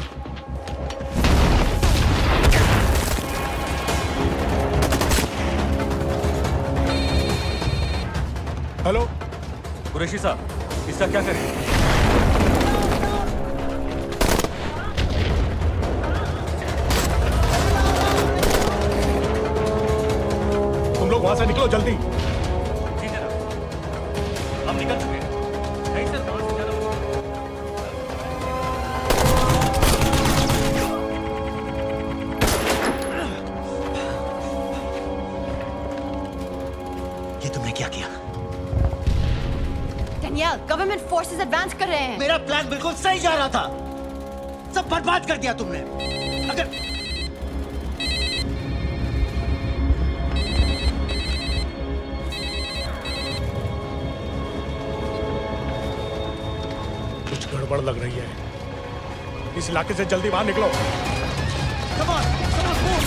S22: Hello Qureshi साहब, इसका क्या करें?
S4: तुम लोग वहां से निकलो जल्दी।
S22: हम निकल चुके हैं। नहीं सर, वहां से जाना
S1: ये तुमने क्या किया?
S12: Danielle, government forces advance कर रहे हैं।
S1: मेरा प्लान बिल्कुल सही जा रहा था, सब बर्बाद कर दिया तुमने। अगर
S4: कुछ गड़बड़ लग रही है, इस इलाके से जल्दी बाहर निकलो।
S1: Come on, move.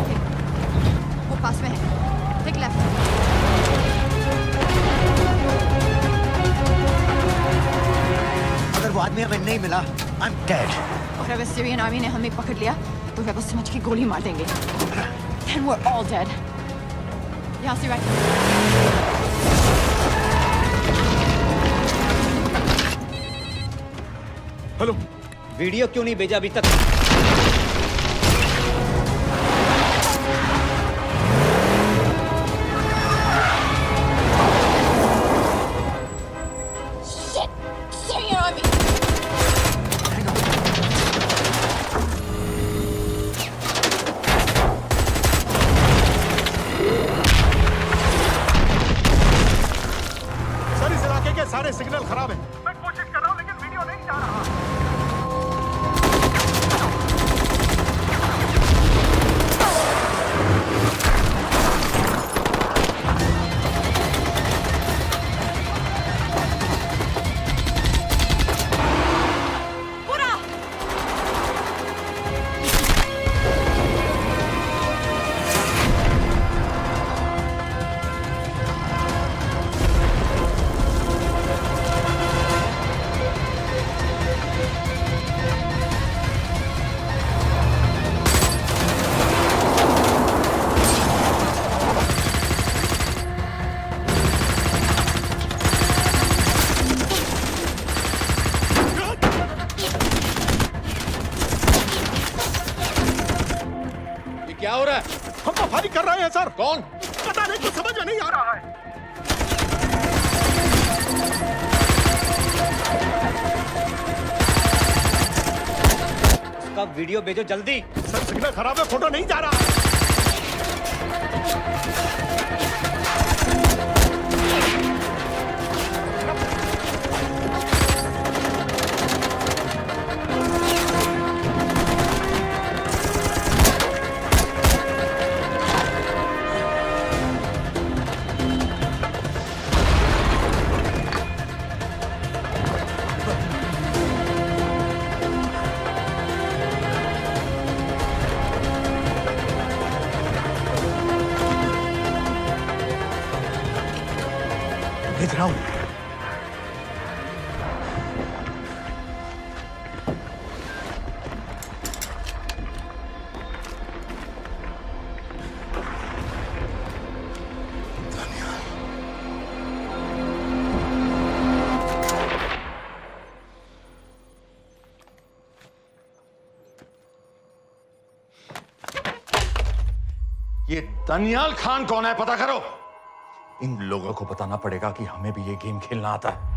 S12: Okay. वो पास में है। Take left.
S1: अगर वो आदमी हमें नहीं मिला, I'm dead.
S12: और अगर सीरियन आर्मी ने हमें पकड़ लिया तो वे बस समझ के गोली मार देंगे। Then we're all dead. यहाँ से right.
S4: हेलो,
S21: वीडियो क्यों नहीं भेजा अभी तक?
S12: Shit! Syrian army!
S4: सर इस इलाके के सारे सिग्नल खराब हैं। मैं कोशिश कर रहा हूँ लेकिन वीडियो नहीं जा रहा।
S6: क्या हो रहा है?
S4: हम तो फायरिंग कर रहे हैं सर।
S6: कौन?
S4: पता नहीं, कुछ समझ में नहीं आ रहा है।
S21: उसका वीडियो भेजो जल्दी।
S4: सर सिग्नल खराब है, फोटो नहीं जा रहा। भेज रहा हूं।
S7: ये दानियाल खान कौन है, पता करो।
S6: इन लोगों को बताना पड़ेगा कि हमें भी ये गेम खेलना आता है।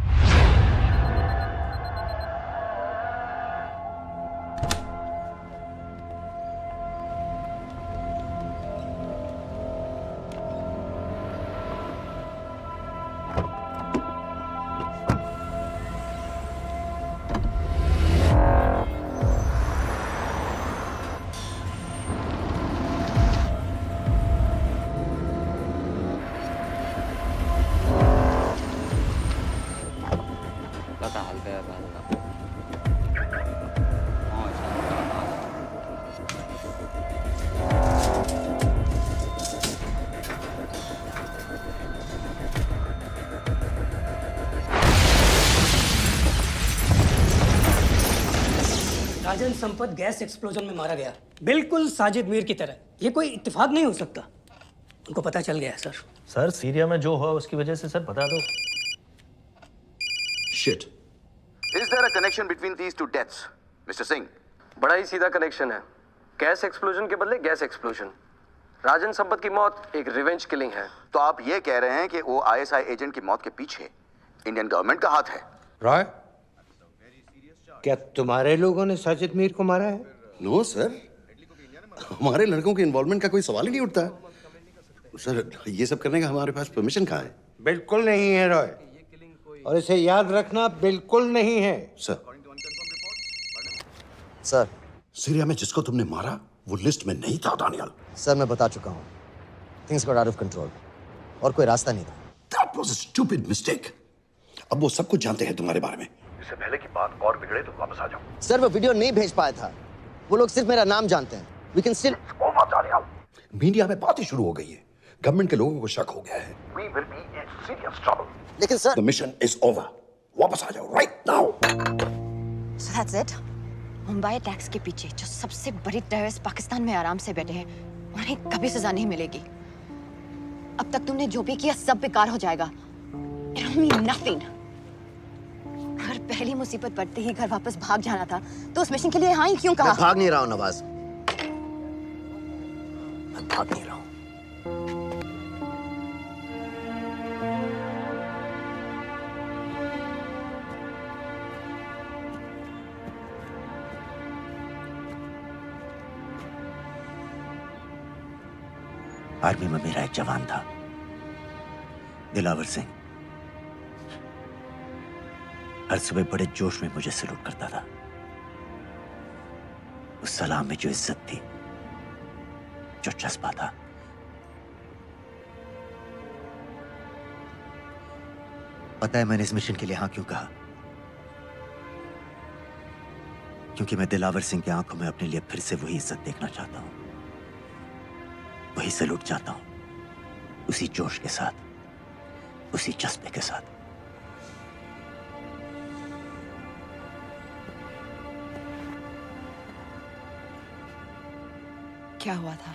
S10: राजन संपत गैस एक्सप्लोजन में मारा गया, बिल्कुल साजिद मीर की तरह। ये कोई इत्तेफाक नहीं हो सकता। उनको पता चल गया है सर।
S13: सर सीरिया में जो हुआ उसकी वजह से सर बता दो।
S8: Shit. Is there a connection between these two deaths, Mr. Singh?
S23: बड़ा ही सीधा कनेक्शन है। गैस एक्सप्लोजन के बदले गैस एक्सप्लोजन। राजन संपत की मौत एक रिवेंज किलिंग है।
S8: तो आप ये कह रहे हैं कि वो ISI एजेंट की मौत के पीछे इंडियन गवर्नमेंट का हाथ है?
S2: रॉय, क्या तुम्हारे लोगों ने साजिद मीर को मारा है?
S5: नो सर, हमारे लड़कों के इन्वॉल्वमेंट का कोई सवाल ही नहीं उठता। सर, ये सब करने का हमारे पास परमिशन कहाँ है?
S2: बिल्कुल नहीं है रॉय, और इसे याद रखना बिल्कुल नहीं है।
S1: सर,
S5: सीरिया में जिसको तुमने मारा वो लिस्ट में नहीं था दानियाल।
S1: सर मैं बता चुका हूँ, things got out of control और कोई रास्ता नहीं था।
S5: That was a stupid mistake. अब वो सब कुछ जानते हैं तुम्हारे बारे में।
S19: इससे पहले कि बात और बिगड़े तो वापस आ जाओ।
S1: सर वो वीडियो नहीं भेज पाया था, वो लोग सिर्फ मेरा नाम जानते हैं। We can still...
S5: मीडिया में बातें शुरू हो गई है, गवर्नमेंट के लोगों को शक हो गया है।
S19: We will be in serious trouble.
S1: लेकिन sir,
S5: The mission is over. वापस आ जाओ right now.
S12: So that's it? Mumbai attacks के पीछे जो सबसे बड़ी टेररिस्ट पाकिस्तान में आराम से बैठे हैं, उन्हें कभी सजा नहीं मिलेगी। अब तक तुमने जो भी किया सब बेकार हो जाएगा। It'll mean nothing. अगर पहली मुसीबत पड़ते ही घर वापस भाग जाना था, तो उस मिशन के लिए हाँ ही क्यों कहा?
S1: मैं भाग नहीं रहा हूँ नवाज, मैं भाग नहीं रहा हूँ। आर्मी में मेरा एक जवान था, दिलावर सिंह। हर सुबह बड़े जोश में मुझे सलूट करता था। उस सलाम में जो इज्जत थी, जो जज्बा था, पता है मैंने इस मिशन के लिए हाँ क्यों कहा? क्योंकि मैं दिलावर सिंह की आंखों में अपने लिए फिर से वही इज्जत देखना चाहता हूं, वही सलूट चाहता हूं, उसी जोश के साथ, उसी जज्बे के साथ।
S12: क्या हुआ था?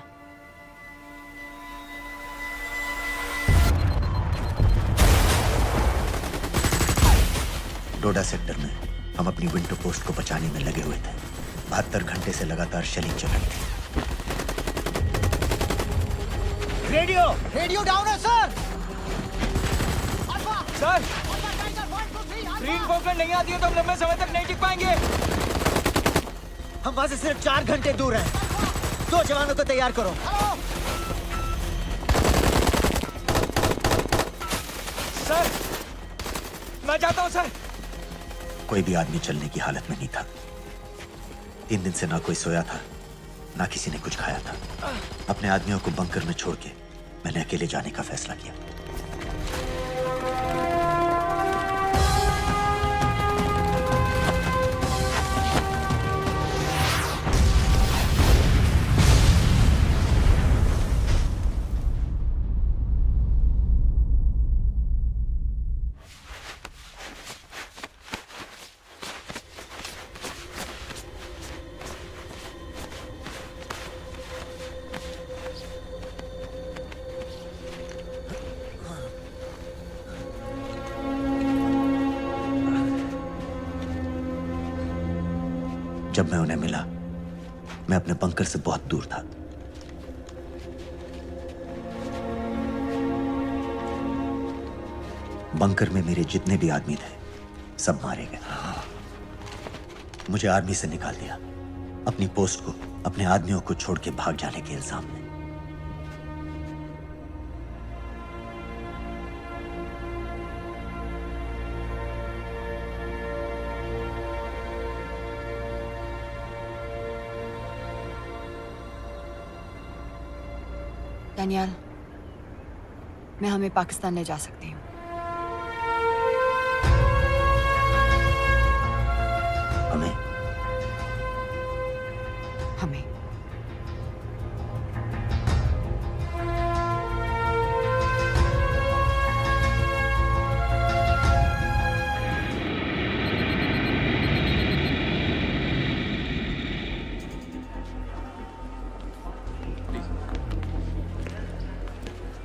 S1: डोडा सेक्टर में हम अपनी विंडो पोस्ट को बचाने में लगे हुए थे। 72 घंटे से लगातार शेलिंग चल रही थी।
S9: रेडियो डाउन है सर। सर, ग्रीन फोकट नहीं आती है तो हम लंबे समय तक नहीं टिक पाएंगे।
S1: हम वहां से सिर्फ 4 घंटे दूर हैं। 2 जवानों को तैयार करो।
S9: सर, मैं जाता हूं सर।
S1: कोई भी आदमी चलने की हालत में नहीं था। 3 दिन से ना कोई सोया था, ना किसी ने कुछ खाया था। अपने आदमियों को बंकर में छोड़ के मैंने अकेले जाने का फैसला किया। जब मैं उन्हें मिला, मैं अपने बंकर से बहुत दूर था। बंकर में मेरे जितने भी आदमी थे सब मारे गए। मुझे आर्मी से निकाल दिया, अपनी पोस्ट को, अपने आदमियों को छोड़ के भाग जाने के इल्जाम में।
S12: डैनियल, मैं हमें पाकिस्तान ले जा सकती हूँ।
S1: हमें?
S12: हमें।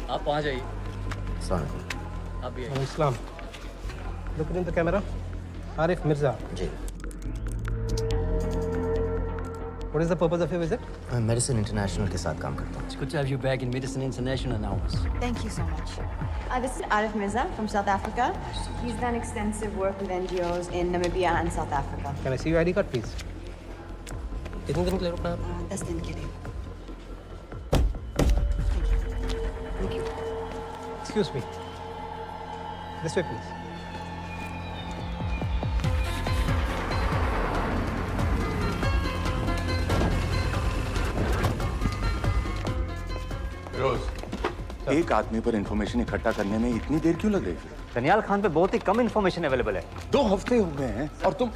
S9: आप वहाँ जाइए। आप भी आइए।
S14: Islam. Look in the camera. Arif Mirza.
S1: जी।
S14: What is the purpose of your visit?
S1: मैं मेडिसिन इंटरनेशनल के साथ काम करता हूँ।
S9: It's good to have you back in Medicine International now.
S12: Thank you so much. This is Arif Mirza from South Africa. He's done extensive work with NGOs in Namibia and South Africa.
S14: Can I see your ID card, please? कितने दिन के लिए रुकना है?
S12: 10 दिन के लिए।
S14: Excuse me. This way, please.
S6: Firoz, एक आदमी पर इंफॉर्मेशन इकट्ठा करने में इतनी देर क्यों लग रही है?
S21: दनियाल खान पे बहुत ही कम इंफॉर्मेशन अवेलेबल है।
S6: 2 हफ्ते हो गए हैं और तुम।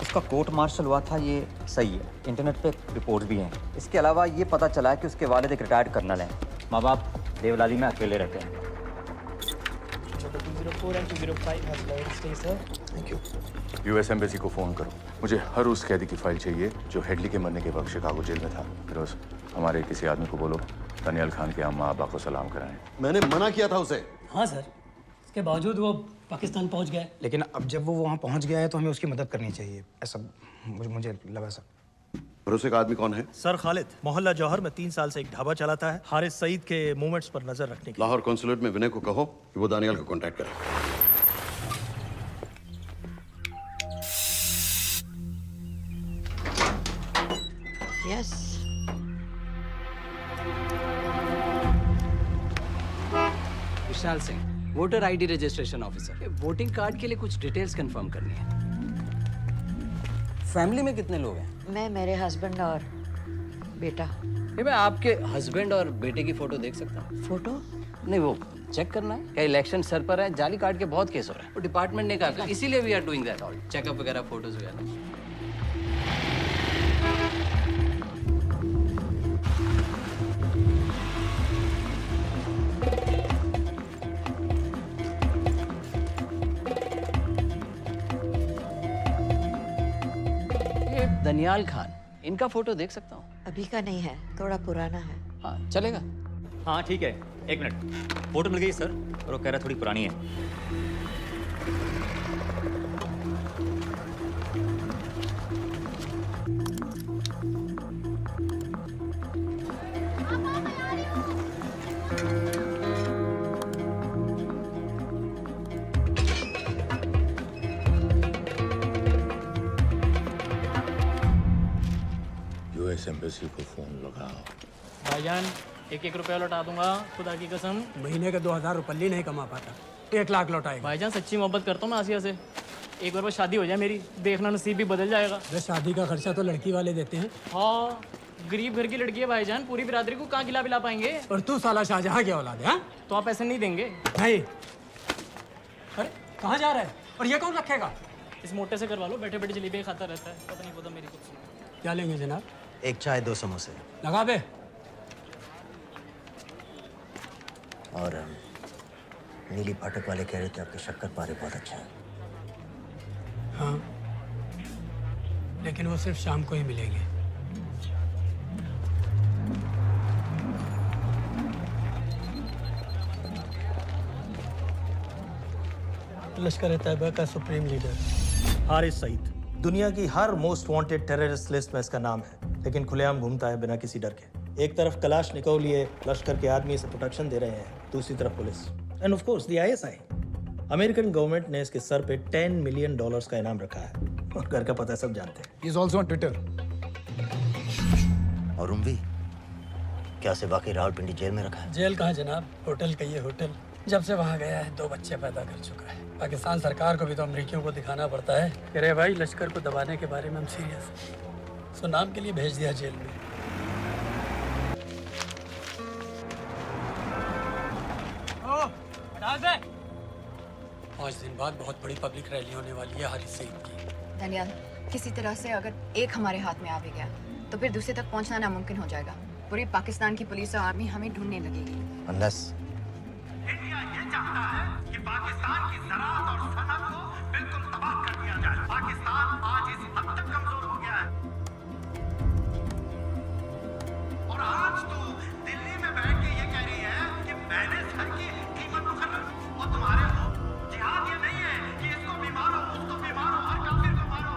S21: उसका कोर्ट मार्शल हुआ था, ये सही है। इंटरनेट पे रिपोर्ट भी हैं। इसके अलावा ये पता चला है कि उसके वालिद एक रिटायर्ड कर्नल हैं। माँ बाप देवलाली में अकेले रहते हैं।
S11: 204 and 205 has loaded, stay sir.
S1: Thank you.
S6: US embassy को फोन करो। मुझे हर उस कैदी की फाइल चाहिए जो हेडली के मरने के वक्त शिकागो जेल में था। फिरोज, हमारे किसी आदमी को बोलो दनियाल खान के अम्मा अब्बा को सलाम कराएं।
S5: मैंने मना किया था उसे।
S10: हाँ सर, इसके बावजूद वो पाकिस्तान पहुंच गया।
S11: लेकिन अब जब वो वहाँ पहुँच गया है तो हमें उसकी मदद करनी चाहिए, ऐसा मुझे लगा सर।
S5: भरोसे का आदमी कौन है?
S13: सर खालिद, मोहल्ला जौहर में 3 साल से एक ढाबा चलाता है। हारिस सईद के मूवमेंट्स पर नजर रखने के लिए।
S5: लाहौर कॉन्सुलेट में विनय को कहो कि वो दानियाल को कांटेक्ट करे।
S12: Yes.
S9: Vishal Singh, voter ID registration officer. Voting card के लिए कुछ डिटेल्स कंफर्म करनी है। फैमिली में कितने लोग हैं?
S12: मैं, मेरे हस्बैंड और बेटा।
S9: ये मैं आपके हस्बैंड और बेटे की फोटो देख सकता हूँ?
S12: फोटो?
S9: नहीं, वो चेक करना है। क्या इलेक्शन सर पर है? जाली कार्ड के बहुत केस हो रहे हैं। वो डिपार्टमेंट ने कहा, इसीलिए we are doing that all, checkup वगैरह, फोटोज वगैरह। दनियाल खान, इनका फोटो देख सकता हूँ?
S12: अभी का नहीं है, थोड़ा पुराना है।
S9: हाँ, चलेगा।
S21: हाँ ठीक है, 1 मिनट। फोटो मिल गई सर, और वो कह रहा है थोड़ी पुरानी है।
S6: यूएस एम्बेसी को फोन लगाओ।
S10: भाईजान, 1-1 रुपया लौटा दूंगा, खुदा की कसम। महीने के 2000 रुपये नहीं कमा पाता, 1 लाख लौटाएगा। भाईजान, सच्ची मोहब्बत करता हूँ मैं आसिया से। एक बार बस शादी हो जाए मेरी, देखना नसीब भी बदल जाएगा। अरे शादी का खर्चा तो लड़की वाले देते हैं। हाँ, गरीब घर की लड़की है भाईजान, पूरी बिरादरी को कहाँ खिला पिला पाएंगे। और तू साला शाहजहाँ क्या औलाद है? तो आप ऐसे नहीं देंगे? नहीं। अरे कहाँ जा रहा है? और ये कौन रखेगा? इस मोटे से करवा लो, बैठे बैठे जलेबी खाता रहता है, पता नहीं पता मेरी कुछ। क्या लेंगे जनाब?
S1: 1 चाय 2 समोसे।
S10: लगा बे।
S1: और नीली फाटक वाले कह रहे थे आपके शक्कर पारे बहुत अच्छा है।
S10: हाँ, लेकिन वो सिर्फ शाम को ही मिलेंगे।
S13: लश्कर तैयबा का सुप्रीम लीडर हारिस सईद। दुनिया की हर मोस्ट वांटेड टेररिस्ट लिस्ट में इसका नाम है, लेकिन खुलेआम घूमता है बिना किसी डर के। एक तरफ कलाशनिकोव लिए लश्कर के आदमी इसे प्रोटेक्शन दे रहे हैं, दूसरी तरफ police end of course the ISI. American government ने इसके सर पे $10 मिलियन का इनाम रखा है और घर का पता सब जानते हैं।
S4: He is also on Twitter.
S1: और उम्वी क्या से वाकई रावलपिंडी जेल में रखा है?
S10: जेल कहाँ जनाब, होटल कहिए होटल। जब से वहाँ गया है 2 बच्चे पैदा कर चुका है। पाकिस्तान सरकार को भी तो अमरीकियों को दिखाना पड़ता है कि अरे भाई लश्कर को दबाने के बारे में हम सीरियस हैं। सो नाम के लिए भेज दिया जेल में। पाँच दिन बाद बहुत बड़ी पब्लिक रैली होने वाली है हारिस सईद की।
S12: दानियाल, किसी तरह से अगर एक हमारे हाथ में आ भी गया तो फिर दूसरे तक पहुंचना नामुमकिन हो जाएगा। पूरी पाकिस्तान की पुलिस और आर्मी हमें ढूंढने लगेगी।
S1: Unless
S9: इंडिया ये चाहता है कि पाकिस्तान की ज़राअत और सनअत को बिल्कुल तबाह कर दिया जाए। पाकिस्तान आज इस हद तक कमजोर हो गया है और आज तो दिल्ली में बैठ के ये कह रही है कि मैंने सर की कीमत मुकर्रर और तुम्हारे हो। जिहाद ये नहीं है कि इसको भी मारो, उसको भी मारो, हर काफिर को मारो।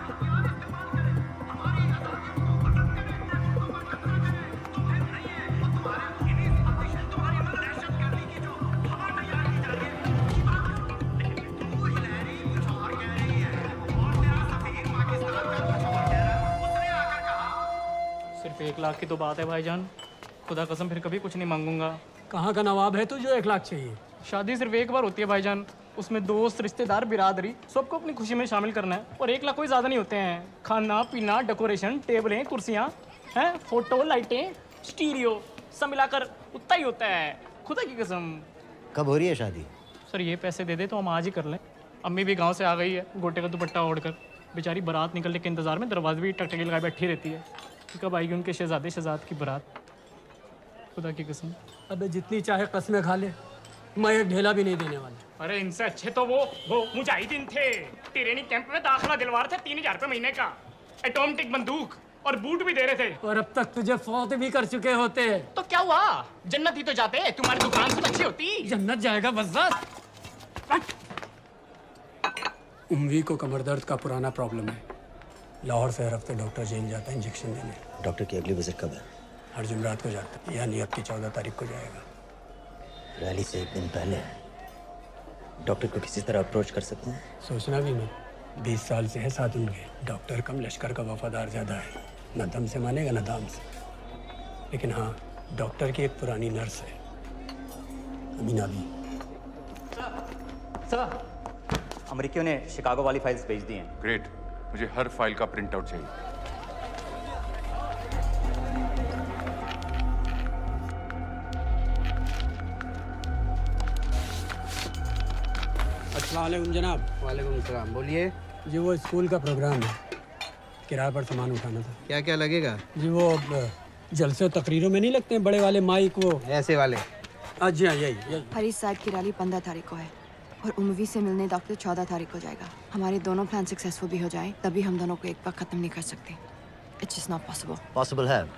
S9: हथियार इस्तेमाल करें, हमारी आजादियों को खत्म करें, उनको पर कब्जा करें, तो फिर नहीं है। और तुम्हारे इन्हीं साजिशें, तुम्हारी दहशतगर्दी की जो हवा तैयार की जा रही है, उसकी बात करो। लेकिन तू हिलैरी कुछ और कह रही है और तेरा सफीर पाकिस्तान का कुछ और कह रहा है। उसने आकर कहा
S15: सिर्फ 1 लाख की तो बात है भाईजान, खुदा कसम फिर कभी कुछ नहीं मांगूंगा।
S10: कहाँ का नवाब है तू जो 1 लाख चाहिए?
S15: शादी सिर्फ एक बार होती है भाईजान, उसमें दोस्त रिश्तेदार बिरादरी सबको अपनी खुशी में शामिल करना है। और 1 लाख कोई ज़्यादा नहीं होते हैं। खाना पीना, डेकोरेशन, टेबलें, कुर्सियाँ हैं, फोटो, लाइटें, स्टीरियो सब मिलाकर उतना ही होता है, खुदा की कसम।
S1: कब हो रही है शादी?
S15: सर ये पैसे दे दे तो हम आज ही कर लें। अम्मी भी गांव से आ गई है गोटे का दुपट्टा ओढ़कर, बेचारी बारात निकलने के इंतजार में दरवाजे भी टकटकी लगाए बैठी रहती है कि कब आएगी उनके शहजाद की बारात, खुदा की कसम।
S10: अबे जितनी चाहे कस्में खा ले, मैं एक ढेला भी नहीं देने वाला।
S15: अरे इनसे अच्छे तो वो मुजाहिदीन थे, ट्रेनिंग कैंप में दाखिला दिलवा रहे थे 3000 रुपये महीने का, एटॉमिक बंदूक और बूट भी दे रहे थे।
S10: और अब तक तुझे फौत भी कर चुके होते।
S15: तो क्या हुआ, जन्नत ही तो जाते, तुम्हारी दुकान से अच्छी होती।
S10: जन्नत जाएगा बस। उम्वी को कमर दर्द का पुराना प्रॉब्लम है। लाहौर से हर हफ्ते डॉक्टर जेल जाता है इंजेक्शन देने।
S1: डॉक्टर की अगली विजिट कब है?
S10: हर जुमरात को जाता है, यानी अब की 14 तारीख को जाएगा।
S1: रैली से 1 दिन पहले डॉक्टर को किसी तरह अप्रोच कर सकते हैं?
S10: सोचना भी नहीं, 20 साल से है साथ उनके। डॉक्टर कम लश्कर का वफादार ज़्यादा है, न दम से मानेगा न दाम से। लेकिन हाँ, डॉक्टर की एक पुरानी नर्स है, अमीना भी।
S21: सर, अमेरिकियों ने शिकागो वाली फाइल्स भेज दी हैं।
S6: ग्रेट, मुझे हर फाइल का प्रिंट आउट चाहिए।
S10: अस्सलामुअलैकुम जनाब।
S16: वालेकुम सलाम, बोलिए।
S10: जी वो स्कूल का प्रोग्राम है, किराए पर सामान उठाना था।
S16: क्या क्या लगेगा?
S10: जी वो जलसे तकरीरों में नहीं लगते हैं बड़े वाले माइक, वो
S16: ऐसे वाले?
S10: जी हाँ, यही।
S12: हरीश साहब की रैली 15 तारीख को है और उम्वी से मिलने डॉक्टर 14 तारीख को जाएगा। हमारे दोनों प्लान सक्सेसफुल भी हो जाए तभी हम दोनों को एक बार खत्म नहीं कर सकते। It's just not possible.
S1: Possible है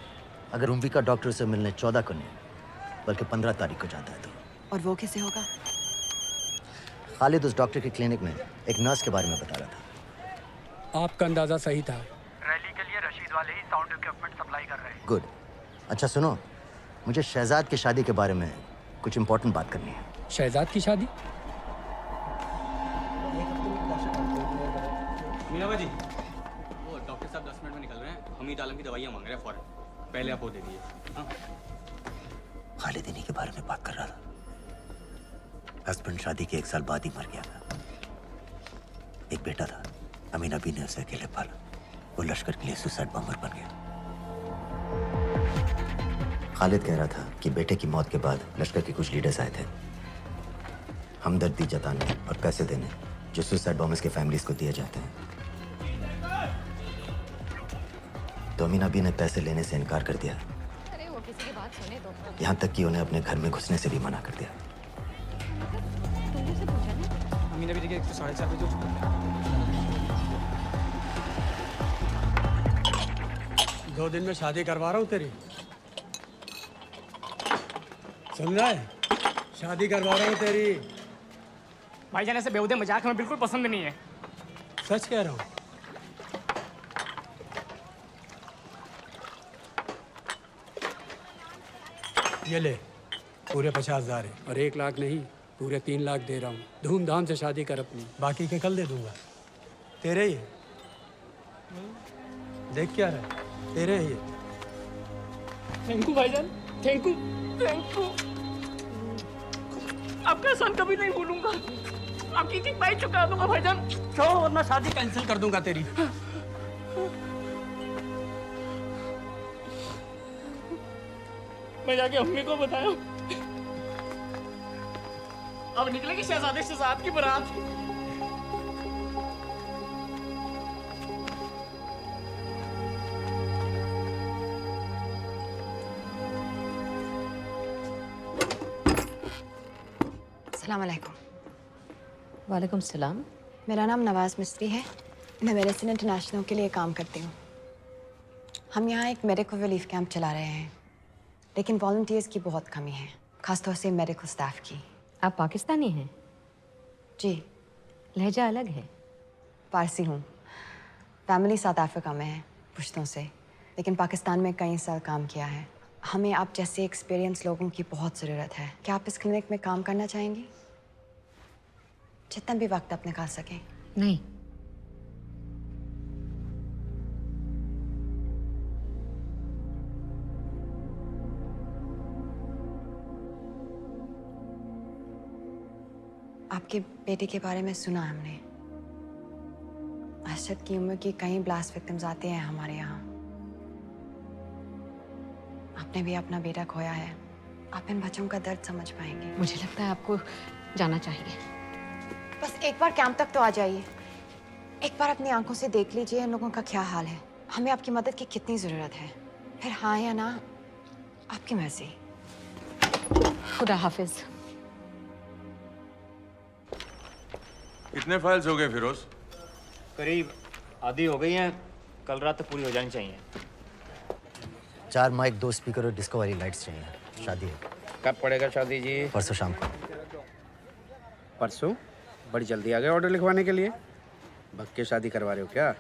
S1: अगर उम्वी का डॉक्टर से मिलने 14 को नहीं बल्कि 15 तारीख को जाता है तो।
S12: और वो कैसे होगा?
S1: खालिद उस डॉक्टर के क्लिनिक में एक नर्स के बारे में बता रहा था।
S10: आपका अंदाजा सही था।
S9: रैली के लिए रशीद वाले ही साउंड इक्विपमेंट सप्लाई कर रहे हैं।
S1: गुड। अच्छा सुनो, मुझे शहजाद की शादी के बारे में कुछ इम्पोर्टेंट बात करनी है।
S10: शहजाद की शादी?
S21: मीना जी, वो डॉक्टर साहब 10 मिनट में निकल रहे हैं, हमीद आलम की दवाइयाँ मांग रहे हैं फौरन। पहले आप वो दे दीजिए।
S1: खालिद इन्हीं के बारे में बात कर रहा था। हस्बैंड शादी के 1 साल बाद ही मर गया था। एक बेटा था, अमीना बी ने उसे अकेले पाला। वो लश्कर के लिए सुसाइड बॉम्बर बन गया। खालिद कह रहा था कि बेटे की मौत के बाद लश्कर के कुछ लीडर्स आए थे हमदर्दी जताने और पैसे देने, जो सुसाइड बॉम्बर्स के फैमिलीज को दिए जाते हैं। तो अमीना बी ने पैसे लेने से इनकार कर दिया।
S12: अरे वो किसी की बात सुने तो।
S1: यहाँ तक कि उन्हें अपने घर में घुसने से भी मना कर दिया।
S11: अमीना बी देखिए 4:30 बजे हो चुका है।
S10: 2 दिन में शादी करवा रहा हूँ तेरी, सुन रहा है? शादी करवा रहा हूँ तेरी।
S15: भाईजान ऐसे बेहुदे मजाक हमें बिल्कुल पसंद नहीं है।
S10: सच कह रहा हूँ। ये ले, पूरे 50,000 है और 1 लाख नहीं
S16: पूरे 3 लाख दे रहा हूँ, धूमधाम से शादी कर अपनी।
S13: बाकी के कल दे दूंगा। तेरे ही है। देख क्या रहा है, तेरे ही है।
S15: थैंक यू भाईजान, थैंक यू, थैंक यू। आपका एहसान कभी नहीं भूलूंगा। आपकी एक बाई चुका दूंगा भाईजान।
S16: क्यों, वरना शादी कैंसिल कर दूंगा तेरी।
S15: मैं जाके अम्मी को बताया। अब निकलेगी शहजादे शहजाद की बारात।
S12: अस्सलाम वालेकुम।
S17: वालेकुम सलाम।
S12: मेरा नाम नवाज़ मिस्त्री है। मैं मेडिसिन इंटरनेशनल के लिए काम करती हूँ। हम यहाँ एक मेडिकल रिलीफ कैंप चला रहे हैं, लेकिन वॉलंटियर्स की बहुत कमी है, खासतौर से मेडिकल स्टाफ की।
S17: आप पाकिस्तानी हैं?
S12: जी।
S17: लहजा अलग है।
S12: पारसी हूँ। फैमिली साउथ अफ्रीका में है पुश्तों से, लेकिन पाकिस्तान में कई साल काम किया है। हमें आप जैसे एक्सपीरियंस लोगों की बहुत ज़रूरत है। क्या आप इस क्लिनिक में काम करना चाहेंगी? जितना भी वक्त आप निकाल सकें।
S17: नहीं।
S12: आपके बेटे के बारे में सुना हमने। अरशद की उम्र की कई ब्लास्ट विक्टिम्स आते हैं हमारे यहाँ। आपने भी अपना बेटा खोया है। आप इन बच्चों का दर्द समझ पाएंगे।
S17: मुझे लगता है आपको जाना चाहिए।
S12: बस एक बार कैंप तक तो आ जाइए। एक बार अपनी आंखों से देख लीजिए इन लोगों का क्या हाल है। हमें आपकी मदद की कितनी ज़रूरत है। फिर हाँ या ना, आपकी मर्जी।
S17: खुदा हाफिज।
S6: कितने फाइल्स हो गए फिरोज?
S21: करीब आधी हो गई हैं। कल रात तक पूरी हो जानी चाहिए।
S1: 4 माइक, 2 स्पीकर और डिस्को वाली लाइट्स चाहिए। शादी है।
S18: कब पड़ेगा शादी जी?
S1: परसों शाम को।
S18: परसों? बड़ी जल्दी आ गए ऑर्डर लिखवाने के लिए। भग के शादी करवा रहे हो क्या?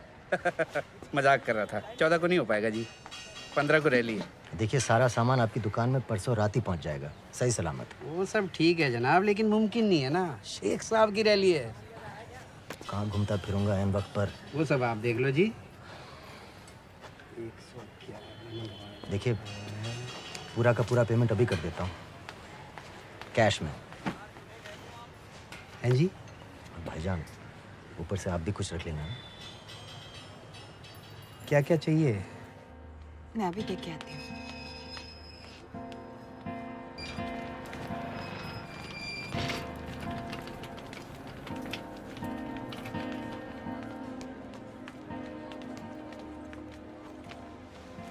S18: मजाक कर रहा था। 14 को नहीं हो पाएगा जी, 15 को रैली है।
S1: देखिए, सारा सामान आपकी दुकान में परसों रात ही पहुंच जाएगा, सही सलामत।
S18: वो सब ठीक है जनाब, लेकिन मुमकिन नहीं है ना। शेख साहब की रैली है।
S1: कहाँ घूमता फिरूंगा इन वक्त पर?
S18: वो सब आप देख लो जी।
S1: देखिए, पूरा का पूरा पेमेंट अभी कर देता हूँ, कैश में।
S18: हैं जी?
S1: भाईजान, ऊपर से आप भी कुछ रख लेना।
S18: क्या क्या चाहिए?
S12: मैं अभी देख के आती हूँ।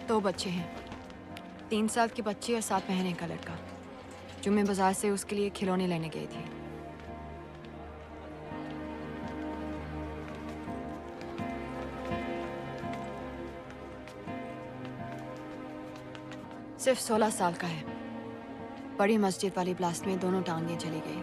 S12: दो बच्चे हैं, 3 साल की बच्ची और 7 महीने का लड़का, जो मैं बाजार से उसके लिए खिलौने लेने गई थी। सिर्फ 16 साल का है। बड़ी मस्जिद वाली ब्लास्ट में दोनों टांगें चली गई।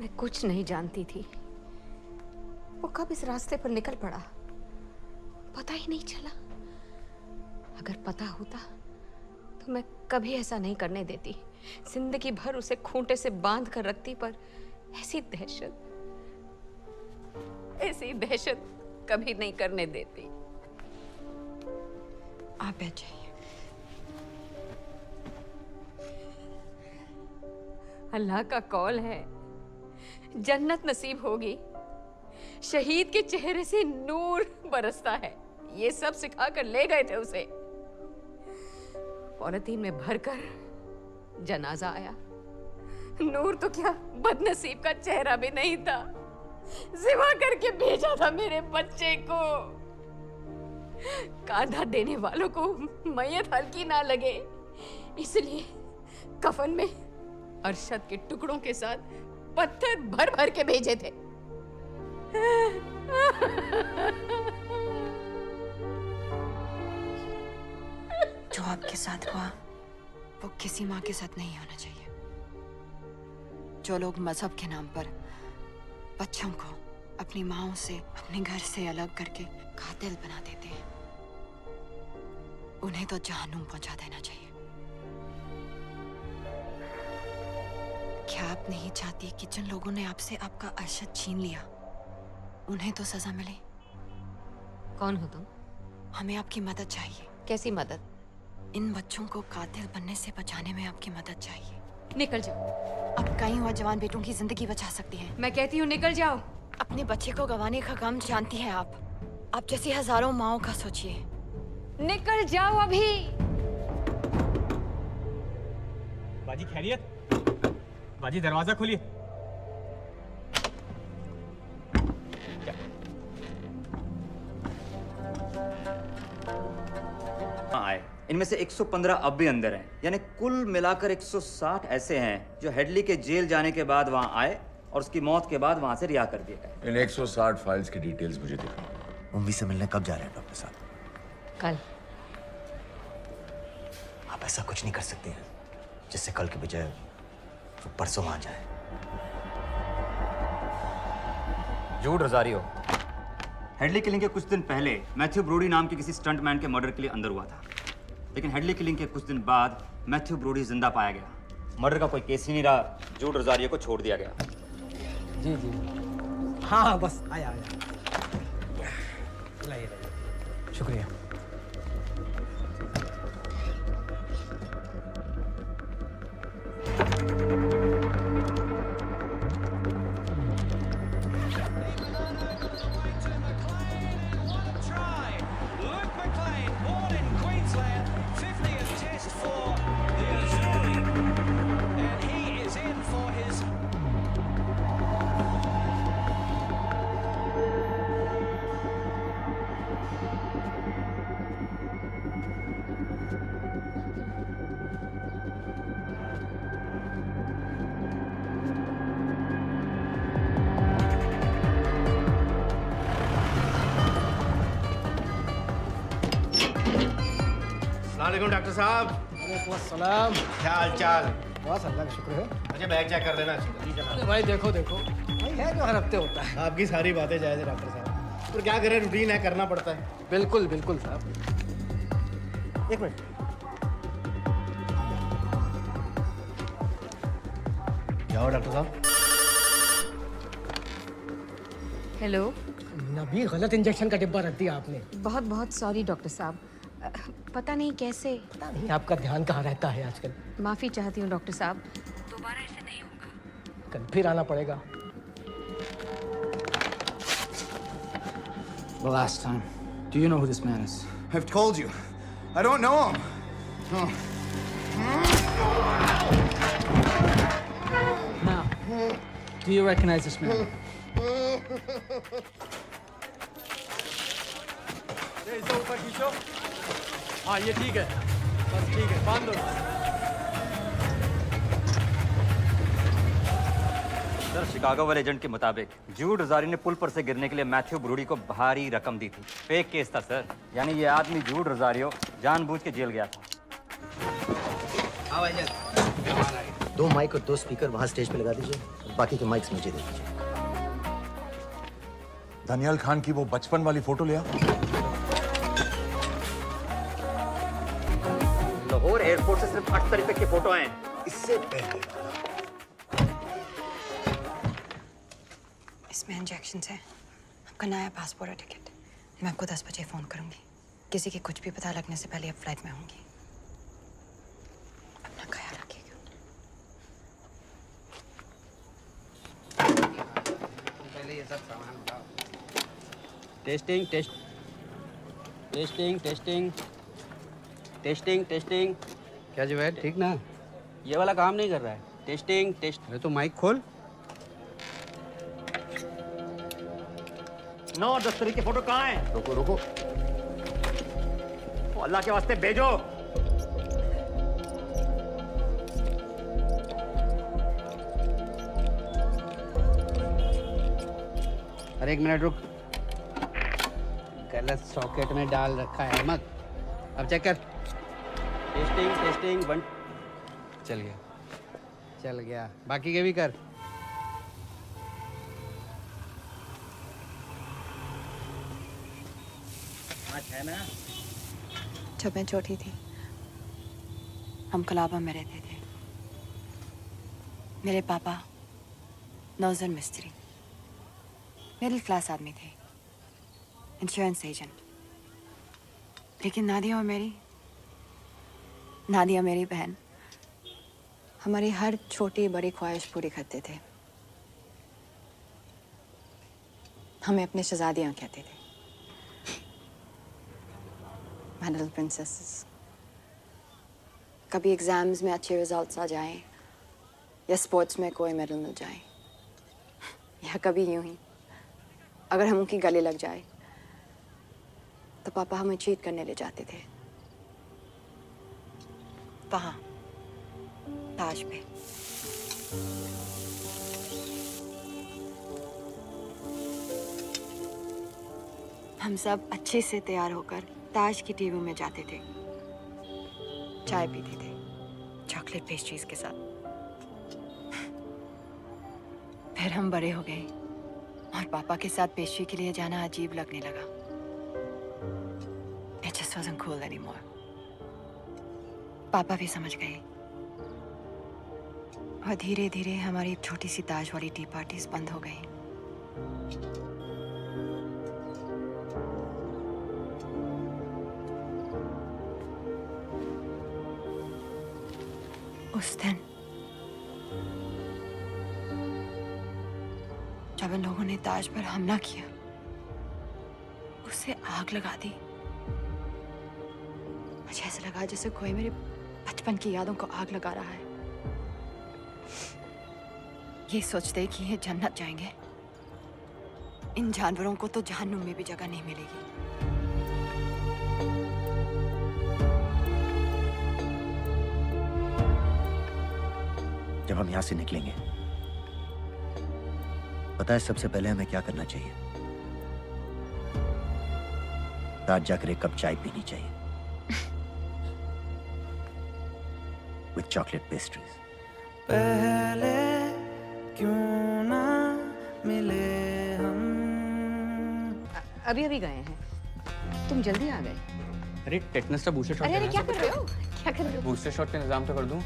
S17: मैं कुछ नहीं जानती थी। वो कब इस रास्ते पर निकल पड़ा, पता ही नहीं चला। अगर पता होता तो मैं कभी ऐसा नहीं करने देती। जिंदगी भर उसे खूंटे से बांध कर रखती, पर ऐसी दहशत कभी नहीं करने देती।
S12: आप बैठ जाइए।
S17: अल्लाह का कौल है, जन्नत नसीब होगी। शहीद के चेहरे से नूर बरसता है। ये सब सिखा कर ले गए थे उसे। पॉलिथीन में भरकर जनाजा आया। नूर तो क्या, बदनसीब का चेहरा भी नहीं था। जिवा करके भेजा था मेरे बच्चे को। कांधा देने वालों को मैयत हल्की ना लगे, इसलिए कफन में अरशद के टुकड़ों के साथ पत्थर भर भर के भेजे थे।
S12: जो आपके साथ हुआ वो किसी माँ के साथ नहीं होना चाहिए। जो लोग मजहब के नाम पर बच्चों को अपनी माँओं से, अपने घर से अलग करके कातिल बना देते हैं, उन्हें तो जहन्नुम पहुंचा देना चाहिए। क्या आप नहीं चाहती कि जिन लोगों ने आपसे आपका अरशद छीन लिया उन्हें तो सजा मिले?
S17: कौन हो तुम?
S12: हमें आपकी मदद चाहिए।
S17: कैसी मदद?
S12: इन बच्चों को कातिल बनने से बचाने में आपकी मदद चाहिए।
S17: निकल जाओ।
S12: आप कई और जवान बेटों की जिंदगी बचा सकती हैं।
S17: मैं कहती हूँ निकल जाओ।
S12: अपने बच्चे को गंवाने का गम जानती हैं आप जैसी हजारों माओं का सोचिए।
S17: निकल जाओ अभी।
S11: बाजी खैरियत? बाजी दरवाजा खोलिए।
S21: आए इनमें से 115 अब भी अंदर हैं, यानी कुल मिलाकर 160 ऐसे हैं जो हेडली के जेल जाने के बाद वहां आए और उसकी मौत के बाद वहां से रिहा कर दिए गए।
S6: इन 160 फाइल्स की डिटेल्स मुझे दिखाओ।
S1: उम्मी से मिलने कब जा रहे हैं डॉक्टर साहब?
S17: कल।
S1: आप ऐसा कुछ नहीं कर सकते हैं जिससे कल के बजाय वो परसों आ जाए।
S21: जूड रोजारियो हेडली किलिंग के कुछ दिन पहले मैथ्यू ब्रोडी नाम के किसी स्टंटमैन के मर्डर के लिए अंदर हुआ था, लेकिन हेडली किलिंग के कुछ दिन बाद मैथ्यू ब्रोडी जिंदा पाया गया। मर्डर का कोई केस ही नहीं रहा, जूड रोजारियो को छोड़ दिया गया।
S16: जी जी हाँ बस आया लाइए शुक्रिया।
S2: वालेकुम डॉक्टर साहब।
S16: वालेकुम अस्सलाम।
S2: क्या हाल चाल?
S16: बस अल्लाह का शुक्र है।
S2: अच्छा बैग चेक कर लेना।
S16: अरे भाई देखो देखो भाई है जो हर हफ्ते होता है।
S2: आपकी सारी बातें जायज़ है डॉक्टर साहब, पर क्या करें, रूटीन है, करना पड़ता है।
S16: बिल्कुल बिल्कुल साहब।
S2: एक मिनट। क्या हुआ डॉक्टर साहब?
S17: हेलो।
S16: नबी गलत इंजेक्शन का डिब्बा रख दिया आपने।
S17: बहुत बहुत सॉरी डॉक्टर साहब, पता नहीं कैसे।
S16: पता नहीं आपका ध्यान कहाँ रहता है आजकल।
S17: माफी चाहती हूँ डॉक्टर साहब, दोबारा ऐसे नहीं होगा।
S16: कल फिर आना पड़ेगा।
S11: The last time. Do you know who this man is?
S18: I've told you. I don't know him.
S16: Now, do you recognize this man?
S15: इसे ऊपर खींचो। हाँ ये ठीक है, बस ठीक है, बांध दो।
S21: सर शिकागो वाले एजेंट के मुताबिक जूड रोजारी ने पुल पर से गिरने के लिए मैथ्यू ब्रूडी को भारी रकम दी थी। फेक केस था सर, यानी ये आदमी जूड रोजारियो जानबूझ के जेल गया था।
S1: दो माइक और दो स्पीकर वहां स्टेज पे लगा दीजिए, बाकी के माइक्स मुझे दे दीजिए।
S6: दानियाल खान की वो बचपन वाली फोटो ले आओ।
S21: लाहौर एयरपोर्ट से सिर्फ 8 तारीख तक की फोटो हैं।
S1: इससे पहले
S12: इसमें इंजेक्शन है, आपका नया पासपोर्ट और टिकट। मैं आपको 10 बजे फ़ोन करूंगी। किसी के कुछ भी पता लगने से पहले आप फ्लाइट में होंगी। अपना ख्याल रखिएगा।
S18: पहले ये सब सामान उठाओ।
S14: Testing test testing testing testing testing.
S18: क्या जुबैर, ठीक ना?
S14: ये वाला काम नहीं कर रहा है। Testing test.
S18: अरे तो माइक खोल।
S21: 9 और 10 तारीख की फोटो कहाँ है?
S6: रुको रुको।
S21: अल्लाह के वास्ते भेजो।
S18: अरे 1 मिनट रुक, गलत सॉकेट में डाल रखा है अहमद। अब चेक कर। Testing testing 1। चल गया, बाकी के भी कर। है ना?
S12: जब मैं छोटी थी हम कलाबा में रहते थे। मेरे पापा नौजर मिस्त्री, मिडिल क्लास आदमी थे, इंश्योरेंस एजेंट। लेकिन नादिया मेरी बहन हमारी हर छोटी बड़ी ख्वाहिश पूरी करते थे। हमें अपनी शहजादियाँ कहते थे, My little princesses। कभी एग्जाम्स में अच्छे रिजल्ट्स आ जाएं या स्पोर्ट्स में कोई मेडल मिल जाए, या कभी यूं ही अगर हम उनकी गले लग जाए तो पापा हमें चीट करने ले जाते थे। वहाँ ताज पे। हम सब अच्छे से तैयार होकर ताज की टीवी में जाते थे, चाय पीते थे चॉकलेट पेस्ट्रीज के साथ। फिर हम बड़े हो गए और पापा के साथ पेस्ट्री के लिए जाना अजीब लगने लगा। It just wasn't cool anymore। पापा भी समझ गए और धीरे धीरे हमारी छोटी सी ताज वाली टी पार्टीज बंद हो गई। उस दिन जब इन लोगों ने ताज पर हमला किया, उसे आग लगा दी। मुझे ऐसा लगा जैसे कोई मेरे बचपन की यादों को आग लगा रहा है। ये सोचते कि ये जन्नत जाएंगे, इन जानवरों को तो जहन्नुम में भी जगह नहीं मिलेगी।
S1: जब हम यहां से निकलेंगे, पता है सबसे पहले हमें क्या करना चाहिए? रात जाकर एक कप चाय पीनी चाहिए विथ चॉकलेट पेस्ट्रीज।
S3: पहले क्यों ना मिले हम।
S17: अभी अभी गए हैं, तुम जल्दी आ गए।
S21: अरे टेटनस का बूस्टर शॉट।
S17: अरे क्या कर रहे हो? क्या कर रहे हो?
S21: बूस्टर शॉट का इंतजाम तो कर दूं।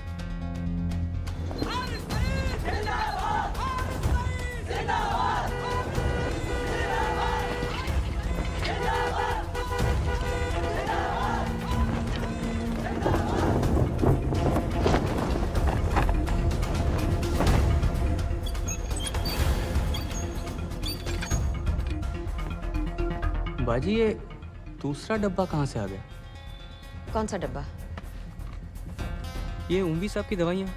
S21: बाजी ये दूसरा डब्बा कहाँ से आ गया?
S17: कौन सा डब्बा?
S21: ये उम्वी साहब की दवाइयाँ।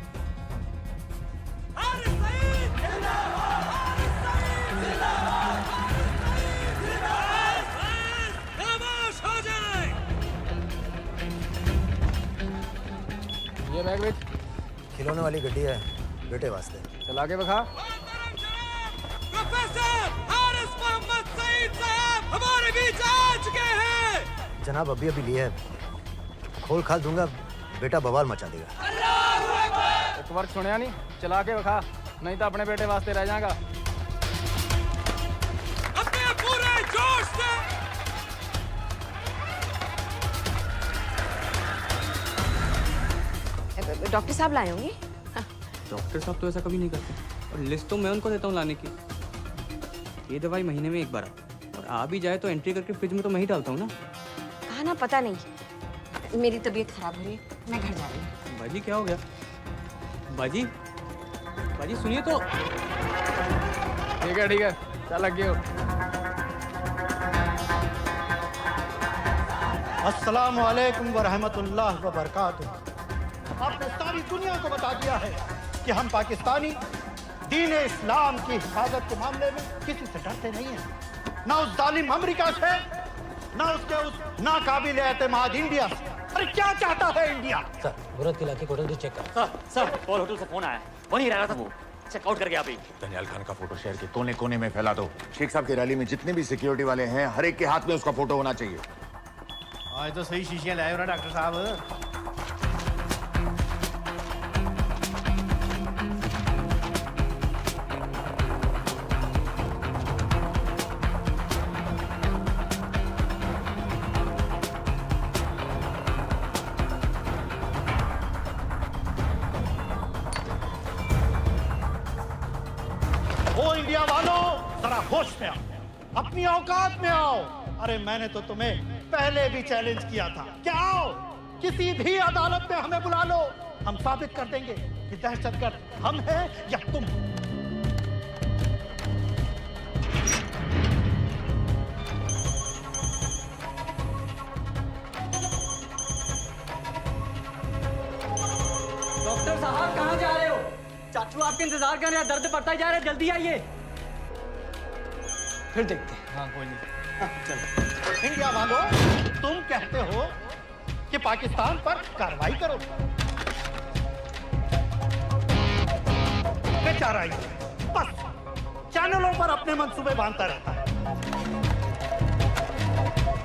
S20: ये बैग विच
S1: खिलौने वाली गड्डी है बेटे वास्ते।
S20: चला के बखा।
S3: हमारे बीच आ चुके हैं।
S1: जनाब अभी अभी लिए है, खोल खाल दूंगा बेटा बवाल मचा देगा।
S20: एक बार सुनिया नहीं, चला के बखा, नहीं तो अपने बेटे वास्ते रह जाएगा।
S3: अपने पूरे जोश से।
S17: डॉक्टर साहब लाए होंगे।
S21: डॉक्टर साहब तो ऐसा कभी नहीं करते, और लिस्ट तो मैं उनको देता हूँ लाने की। ये दवाई महीने में एक बार और आ भी जाए तो एंट्री करके फ्रिज में तो मैं ही डालता हूँ ना।
S17: हाँ ना, पता नहीं, मेरी तबीयत खराब हो रही है, मैं घर जा रही हूँ।
S21: बाजी क्या हो गया? बाजी बाजी सुनिए तो।
S20: ठीक है चल लग गए।
S22: अस्सलाम वालेकुम व रहमतुल्लाह व बरकातुहू। आपने सारी दुनिया को बता दिया है कि हम पाकिस्तानी दीन इस्लाम की हिफाजत के मामले में किसी से डरते नहीं हैं, ना उस जालिम अमेरिका से, ना उसके उस नाकाबिल एतमाद इंडिया से। अरे क्या चाहता है इंडिया?
S14: सर, मुराद के इलाके को चेक कर।
S21: सर पॉल होटल से फोन आया, वहीं रह रहा था वो।
S7: चेकआउट कर गया अभी।
S6: दनियाल खान का फोटो शहर के कोने कोने में फैला दो। शेख साहब की रैली में जितने भी सिक्योरिटी वाले हैं, हर एक के हाथ में उसका फोटो होना चाहिए।
S22: आज तो सही शीशियां लाए हो ना डॉक्टर साहब। ओ इंडिया वालों, जरा होश में आओ, अपनी औकात में आओ। अरे मैंने तो तुम्हें पहले भी चैलेंज किया था। क्या आओ, किसी भी अदालत में हमें बुला लो, हम साबित कर देंगे कि दहशतगर्द हम हैं या तुम।
S16: डॉक्टर साहब कहाँ जा रहे हो? चाचू आपके इंतजार कर रहे हैं, दर्द बढ़ता जा रहा है, जल्दी आइए। फिर देखते हैं।
S22: हाँ कोई नहीं, चलो। इंडिया वालों, तुम कहते हो कि पाकिस्तान पर कार्रवाई करो, बेचारा ही बस चैनलों पर अपने मंसूबे बांधता रहता है।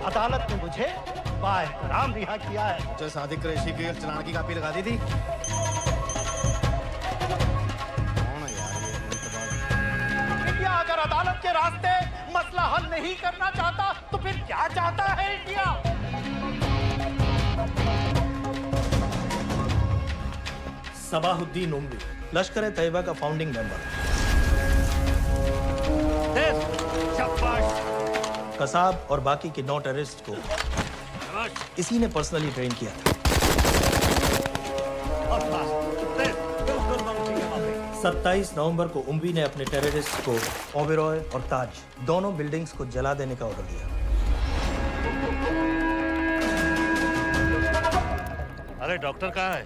S22: अदालत ने मुझे बाएहतराम रिहा किया है।
S20: जो सादिक कुरैशी की चलान की कापी लगा दी थी।
S22: इंडिया अगर अदालत के रास्ते मसला हल नहीं करना चाहता तो फिर क्या चाहता है इंडिया?
S13: सबाहुद्दीन उमवी, लश्कर तैयबा का फाउंडिंग मेंबर। कसाब और बाकी के 9 टेररिस्ट को इसी ने पर्सनली ट्रेन किया था। 27 नवंबर को उमवी ने अपने टेररिस्ट को ओबेरॉय और ताज दोनों बिल्डिंग्स को जला देने का ऑर्डर दिया।
S8: अरे डॉक्टर कहाँ है?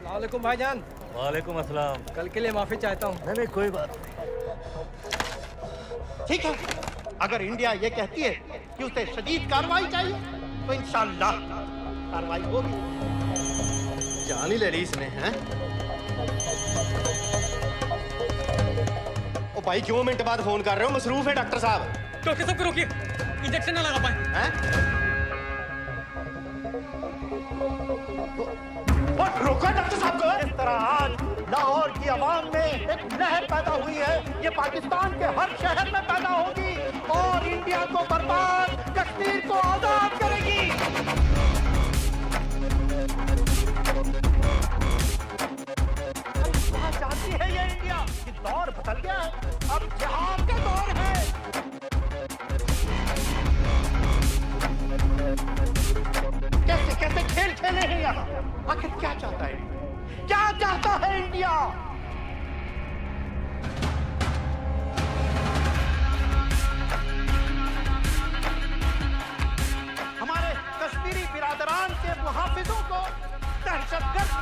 S16: वालेकुम भाईजान।
S8: वालेकुम अस्सलाम।
S16: कल के लिए माफी चाहता हूँ।
S8: नहीं कोई बात
S22: ठीक है, अगर इंडिया ये कहती है कि उसे शदीद कार्रवाई चाहिए तो इंशाअल्लाह कार्रवाई होगी।
S20: जान ही ले ली इसने, हैं? ओ भाई क्यों मिनट बाद फोन कर रहे हो? मसरूफ है डॉक्टर साहब।
S15: डॉक्टर साहब को रोकिए, इंजेक्शन ना लगा पाए।
S20: हैं?
S22: रोका डॉक्टर साहब को। इस तरह आज लाहौर की आवाम में एक लहर पैदा हुई है, ये पाकिस्तान के हर शहर में पैदा होगी और इंडिया को बर्बाद, कश्मीर को आजाद करेगी। कहाँ जाती है ये इंडिया? कि दौर बदल गया है, अब जिहाद का दौर है। कैसे कैसे खेल खेले हैं यहाँ? आखिर क्या चाहता है इंडिया? क्या चाहता है इंडिया? हमारे कश्मीरी बिरादरान के मुहाफिजों को दहशतगर्द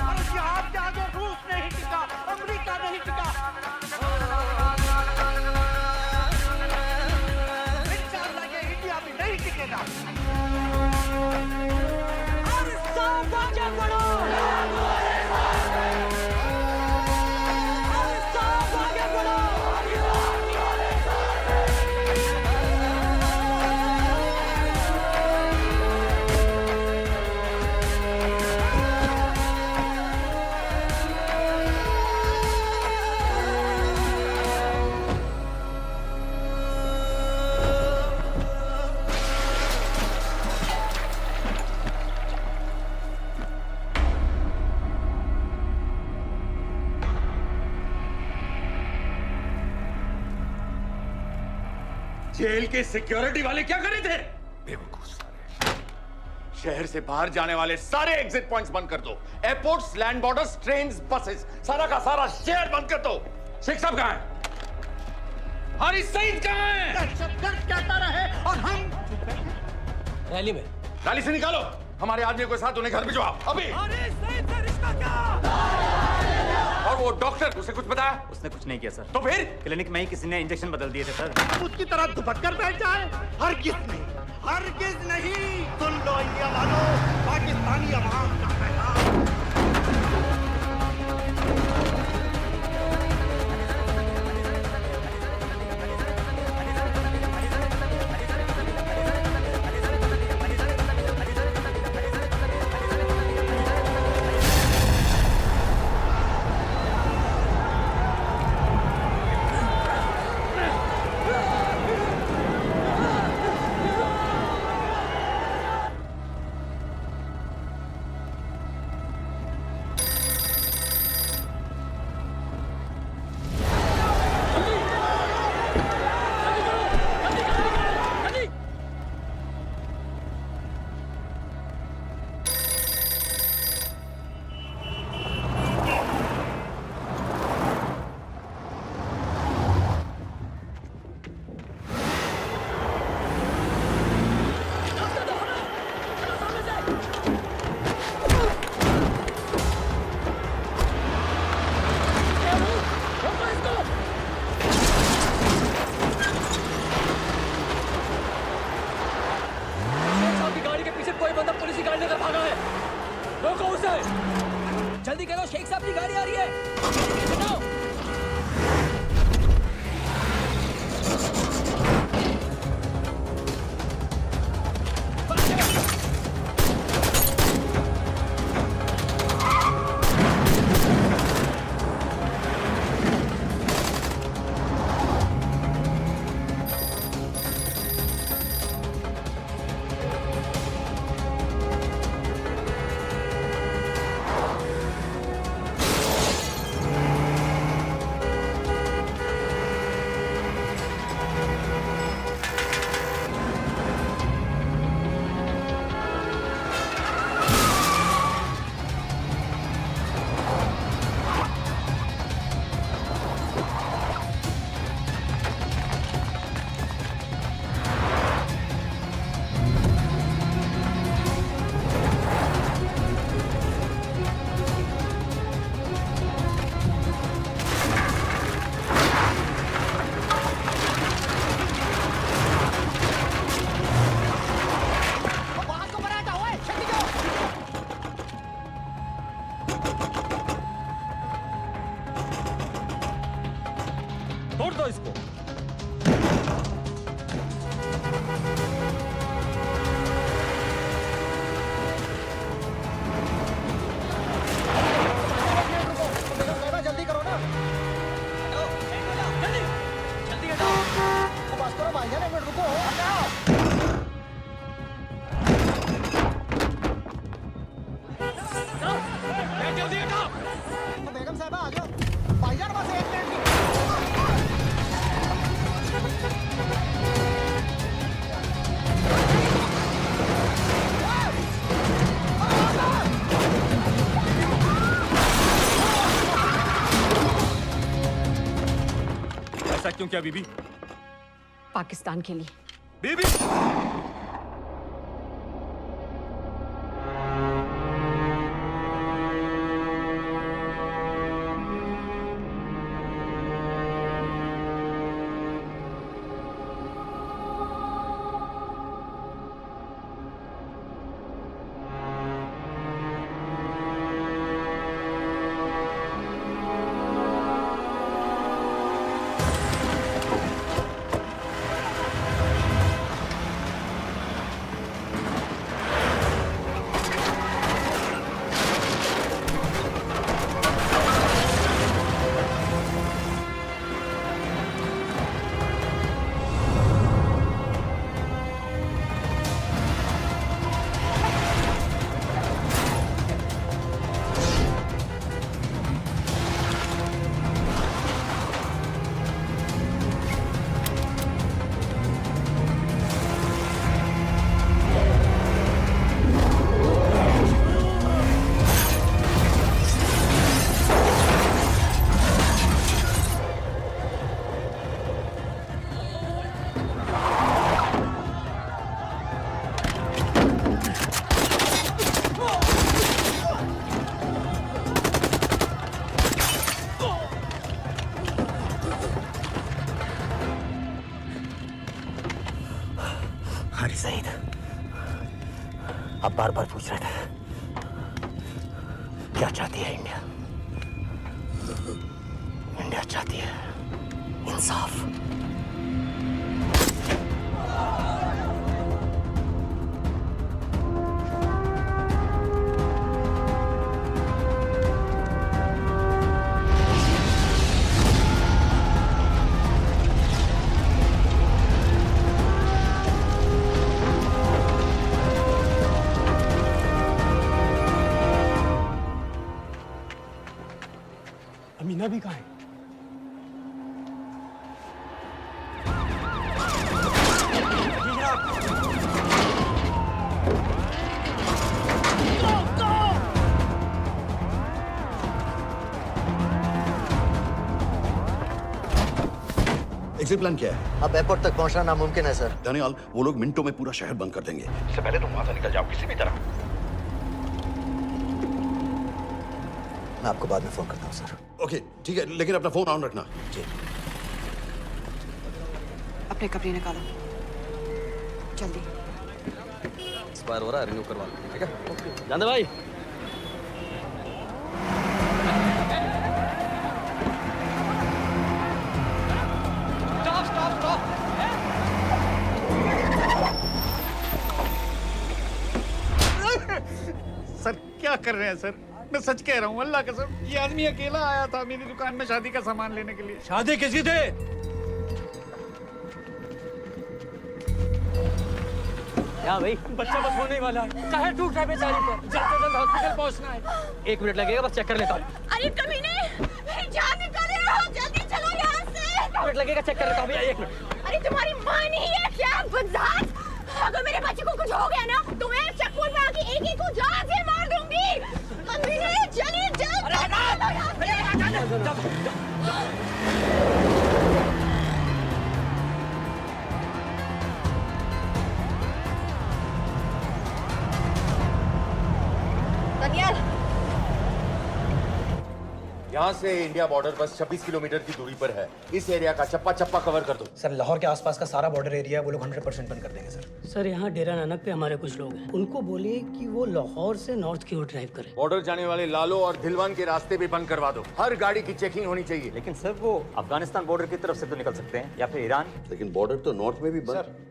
S22: और जिहाद के आगे रूस नहीं टिका, अमेरिका नहीं टिका। नहीं टिकेगा। और सब आगे बढ़ो, और सब आगे बढ़ो।
S6: जेल के सिक्योरिटी वाले क्या करे थे? बेवकूफ साले। शहर से बाहर जाने वाले सारे एग्जिट पॉइंट्स बंद कर दो। Airports, land borders, trains, buses, सारा का सारा शहर बंद कर दो। शेख साहब कहाँ हैं? हारिस सईद कहाँ हैं?
S22: दहशतगर्द कहता रहे और हम
S14: रैली में।
S6: रैली से निकालो हमारे आदमी को साथ, उन्हें घर भिजवाओ अभी।
S3: हारिस सईद से रिश्ता क्या?
S6: और वो डॉक्टर, उसे कुछ बताया?
S21: उसने कुछ नहीं किया सर।
S6: तो फिर?
S21: क्लिनिक में ही किसी ने इंजेक्शन बदल दिए थे सर।
S22: हम उसकी तरह दुपट कर बैठ जाए? हरगिज़ नहीं, हरगिज़ नहीं। सुन लो इंडिया वालों, पाकिस्तानी अवाम का पैगाम।
S16: जल्दी करो, शेख साहब की गाड़ी आ रही है। हटाओ।
S21: तोड़ दो इसको।
S16: जल्दी करो ना। जल्दी जल्दी हटाओ। बस करो भाईजान, एक मिनट रुको। हटाओ। जल्दी हटाओ। बेगम साहब आ जाओ। भाईजान बस एक मिनट।
S21: ऐसा क्यों किया बीबी?
S17: पाकिस्तान के लिए।
S21: बीबी!
S1: हारिस सईद, आप बार बार पूछ रहे थे क्या चाहती है इंडिया? इंडिया चाहती है इंसाफ।
S4: अमीना भी कहाँ है?
S5: एग्जिट प्लान क्या है?
S1: अब एयरपोर्ट तक पहुंचना नामुमकिन है सर।
S5: दानियाल, वो लोग मिनटों में पूरा शहर बंद कर देंगे। इससे पहले तुम वहां से निकल जाओ किसी भी तरह।
S1: मैं आपको बाद में फोन करता हूँ सर।
S5: ओके ठीक है, लेकिन अपना फोन ऑन रखना।
S1: जी।
S12: अपने कपड़े निकालो जल्दी।
S14: एक्सपायर हो रहा है, रिन्यू करवा लो, ठीक है? जानते भाई,
S6: सर क्या कर रहे हैं सर? मैं सच कह रहा हूँ, अल्लाह कसम, ये आदमी अकेला आया था मेरी दुकान में शादी का सामान लेने के लिए।
S4: शादी किसकी थी?
S16: क्या भाई, बच्चा बस होने वाला है, काहे टूट रहा है बेचारी पर, जल्द से जल्द हॉस्पिटल पहुंचना है। 1 मिनट लगेगा, बस चेक कर लेता हूँ।
S17: अरे कमीने, जान निकाल रहे हो, जल्दी चलो यहाँ से।
S16: 1 मिनट लगेगा, चेक कर लेता हूँ भैया, 1 मिनट।
S17: अरे तुम्हारी माँ नहीं है क्या बदजात? अगर मेरे बच्चे को कुछ हो गया ना, तो मैं चक्कू में आके एक को जान से मार दूंगी। कमीने, चलिए जल्द।
S12: दानियाल,
S6: यहाँ से इंडिया बॉर्डर बस 26 किलोमीटर की दूरी पर है। इस एरिया का चप्पा चप्पा कवर कर दो।
S11: सर लाहौर के आसपास का सारा बॉर्डर एरिया वो लोग 100% बंद कर देंगे सर।
S10: सर यहाँ डेरा नानक पे हमारे कुछ लोग हैं, उनको बोलिए कि वो लाहौर से नॉर्थ की ओर ड्राइव करें।
S6: बॉर्डर जाने वाले लालो और दिलवान के रास्ते भी बंद करवा दो। हर गाड़ी की चेकिंग होनी चाहिए।
S21: लेकिन सर वो अफगानिस्तान बॉर्डर की तरफ से तो निकल सकते हैं, या फिर ईरान।
S5: लेकिन बॉर्डर तो नॉर्थ में भी बंद।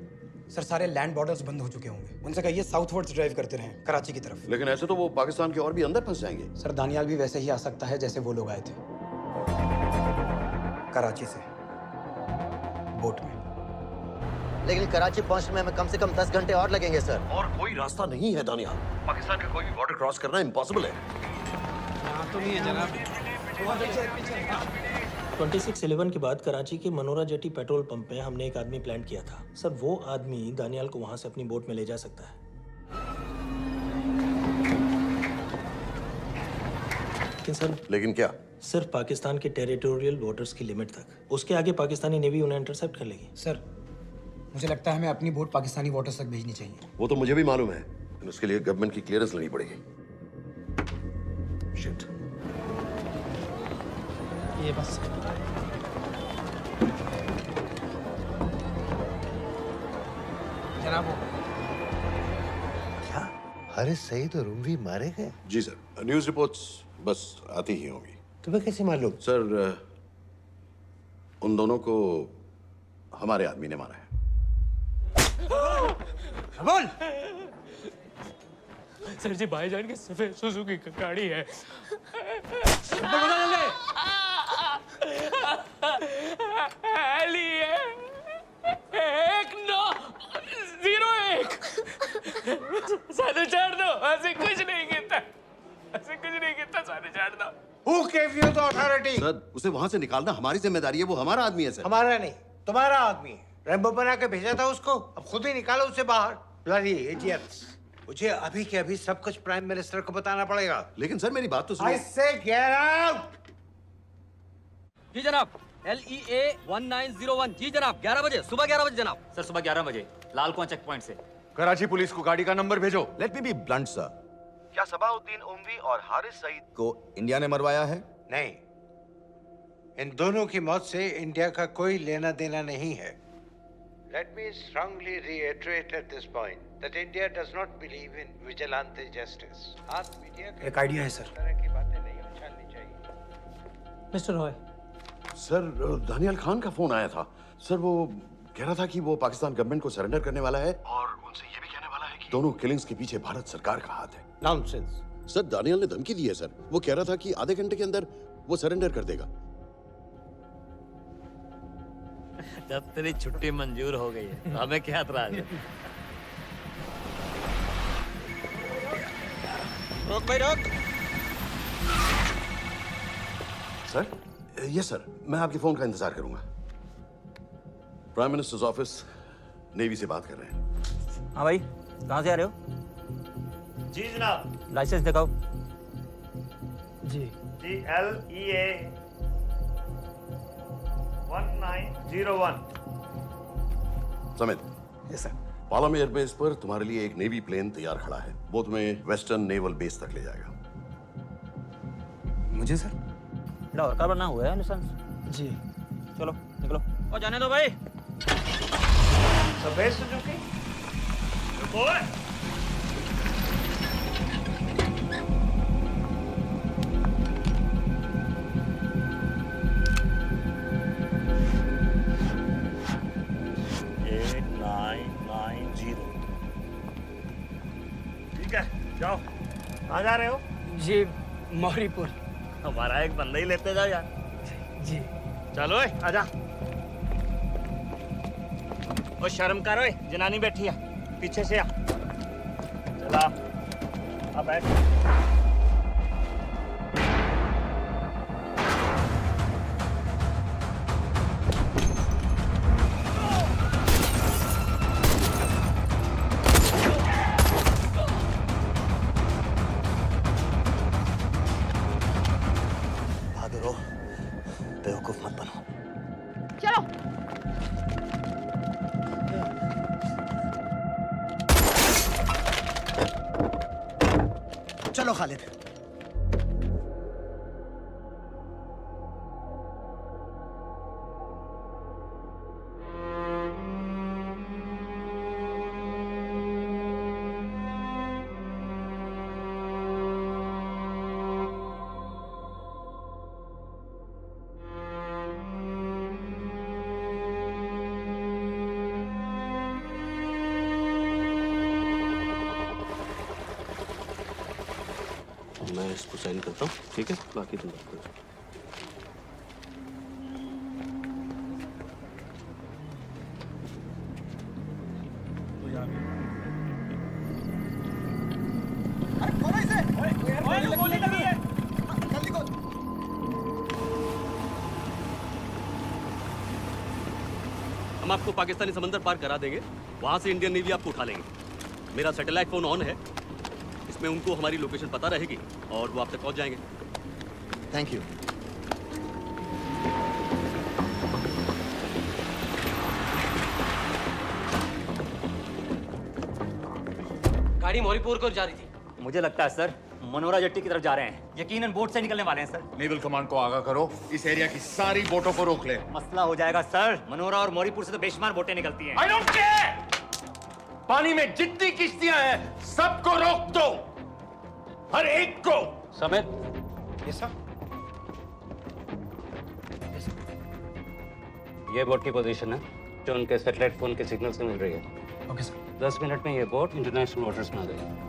S11: सर सारे लैंड बॉर्डर्स बंद हो चुके होंगे, उनसे कहिए साउथवर्ड्स ड्राइव करते रहें कराची की तरफ।
S5: लेकिन ऐसे तो वो पाकिस्तान के और भी अंदर फंस जाएंगे।
S11: सर दानियाल भी वैसे ही आ सकता है जैसे वो लोग आए थे, कराची से बोट में।
S1: लेकिन कराची पहुंचने में हमें कम से कम 10 घंटे और लगेंगे सर।
S5: और कोई रास्ता नहीं है दानियाल, पाकिस्तान का कोई भी बॉर्डर क्रॉस करना इम्पॉसिबल है।
S16: तो नहीं है जनाब।
S13: 26/11 के बाद कराची के मनोरा जेटी पेट्रोल पंप पे हमने एक आदमी प्लान किया था। सर वो आदमी दानियाल को वहां से अपनी बोट में ले जा सकता है। लेकिन सर।
S5: लेकिन क्या?
S13: सिर्फ पाकिस्तान के टेरिटोरियल वाटर्स की लिमिट तक, उसके आगे पाकिस्तानी नेवी उन्हें इंटरसेप्ट कर लेगी।
S11: सर मुझे लगता है हमें अपनी बोट पाकिस्तानी वाटर्स तक भेजनी चाहिए।
S5: वो तो मुझे भी मालूम है, लेकिन उसके लिए गवर्नमेंट की क्लियरेंस लेनी पड़ेगी। शिट।
S11: ये बस जनाब।
S2: क्या हारिस सईद और उमवी मारे गए?
S5: जी सर, न्यूज़ रिपोर्ट्स बस आती ही होंगी।
S2: तुम्हें कैसे मालूम?
S5: सर उन दोनों को हमारे आदमी ने मारा है।
S15: बोल। सर जी, भाईजान की सफेद सुजुकी की गाड़ी है। एली है 1901। सारे छोड़ दो, ऐसे कुछ नहीं कहता, ऐसे कुछ नहीं कहता, सारे छोड़ दो।
S2: Who gave you the authority?
S5: Sir उसे वहां से निकालना हमारी जिम्मेदारी है, वो हमारा आदमी है सर।
S2: हमारा नहीं, तुम्हारा आदमी है। रैम्बो बना के भेजा था उसको, अब खुद ही निकालो उसे बाहर। Bloody idiots! मुझे अभी के अभी सब कुछ प्राइम मिनिस्टर को बताना पड़ेगा।
S5: लेकिन सर मेरी बात तो सुनो।
S2: I say get out!
S16: जी जनाब। LEA 1901। जी जनाब, 11 बजे, सुबह 11 बजे जनाब।
S21: सर सुबह 11 बजे लाल कुआं चेक पॉइंट से।
S6: कराची पुलिस को गाड़ी का नंबर भेजो।
S7: Let me be blunt sir, क्या सबाउद्दीन उमवी और हारिस सईद को इंडिया ने मरवाया है?
S2: नहीं, इन दोनों की मौत से इंडिया का कोई लेना देना नहीं है। Let me strongly reiterate at this point that India does not believe in vigilante justice. आप मीडिया
S11: एक आइडिया है सर।
S2: इस तरह की बातें नहीं उछालनी चाहिए।
S15: मिस्टर रॉय,
S5: सर दानियाल खान का फोन आया था। सर वो कह रहा था कि वो पाकिस्तान गवर्नमेंट को सरेंडर करने वाला है और उनसे ये भी कहने वाला है कि दोनों किलिंग्स के पीछे भारत सरकार का हाथ है।
S2: Nonsense.
S5: सर दानियाल ने धमकी दी है सर। वो कह रहा था कि आधे घंटे के अंदर वो सरेंडर कर देगा।
S8: जब तेरी छुट्टी मंजूर हो गई है तो हमें क्या एतराज है?
S20: रोक भाई रोक।
S5: सर यस सर, मैं आपके फोन का इंतजार करूंगा। प्राइम मिनिस्टर्स ऑफिस नेवी से बात कर रहे हैं।
S21: हाँ भाई, कहाँ से आ रहे हो?
S8: जी जनाब।
S21: लाइसेंस दिखाओ।
S15: जी
S8: LEA 1901।
S5: Samit.
S11: Yes sir.
S5: Palam airbase पर तुम्हारे लिए एक नेवी प्लेन तैयार खड़ा है। वो तुम्हें वेस्टर्न नेवल बेस तक ले जाएगा।
S11: मुझे सर?
S21: लड़का का बना हुआ है लाइसेंस।
S15: जी
S21: चलो निकलो। और जाने दो भाई।
S8: सफेद सुजुकी। रुको। ठीक है, जाओ। कहाँ जा रहे हो?
S15: जी मौरीपुर।
S8: हमारा एक बंदा ही लेते जाओ यार।
S15: जी
S8: चलो आजा। ओ शर्म करो, जनानी बैठी है, पीछे से आ। चला अब बैठ।
S1: बहादुर हो, बेवकूफ मत बनो।
S12: चलो।
S1: चलो खालिद।
S9: मैं इसको साइन करता हूँ, ठीक है? बाकी तुम बात करो। हम आपको पाकिस्तानी समंदर पार करा देंगे, वहां से इंडियन नेवी आपको उठा लेंगे। मेरा सैटेलाइट फोन ऑन है, इसमें उनको हमारी लोकेशन पता रहेगी और वो आप तक पहुंच जाएंगे।
S1: Thank you.
S16: गाड़ी मौरीपुर को जा रही थी।
S21: मुझे लगता है सर मनोरा जेट्टी की तरफ जा रहे हैं। यकीनन बोट से निकलने वाले हैं सर।
S6: नेवल कमांड को आगाह करो, इस एरिया की सारी बोटों को रोक ले।
S21: मसला हो जाएगा सर। मनोरा और मौरीपुर से तो बेशुमार बोटें निकलती हैं।
S6: I don't care! पानी में जितनी किश्तियां हैं सबको रोक दो, हर एक को।
S9: समित।
S11: Yes sir.
S9: ये बोट की पोजीशन है जो उनके सैटेलाइट फोन के सिग्नल से मिल रही है।
S11: Okay sir.
S9: 10 मिनट में ये बोट इंटरनेशनल वाटर्स में आ जाएगी।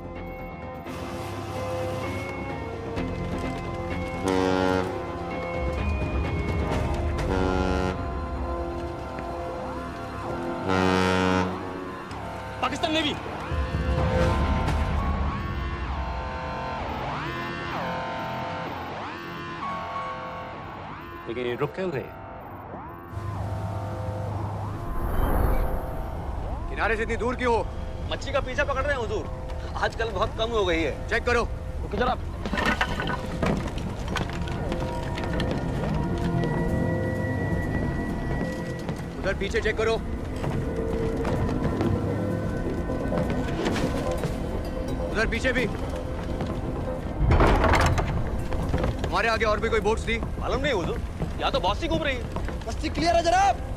S16: पाकिस्तान नेवी।
S9: लेकिन ये रुक क्यों गए?
S20: किनारे से इतनी दूर क्यों हो?
S9: मच्छी का पीछा पकड़ रहे हैं हुजूर। आजकल बहुत कम हो गई है।
S20: चेक करो।
S16: रुको जरा।
S20: उधर पीछे चेक करो। उधर पीछे भी। हमारे आगे और भी कोई बोट्स थी?
S9: मालूम नहीं हुजूर, यहाँ तो बहुत सी घूम रही है।
S16: बस्ती क्लियर है जनाब।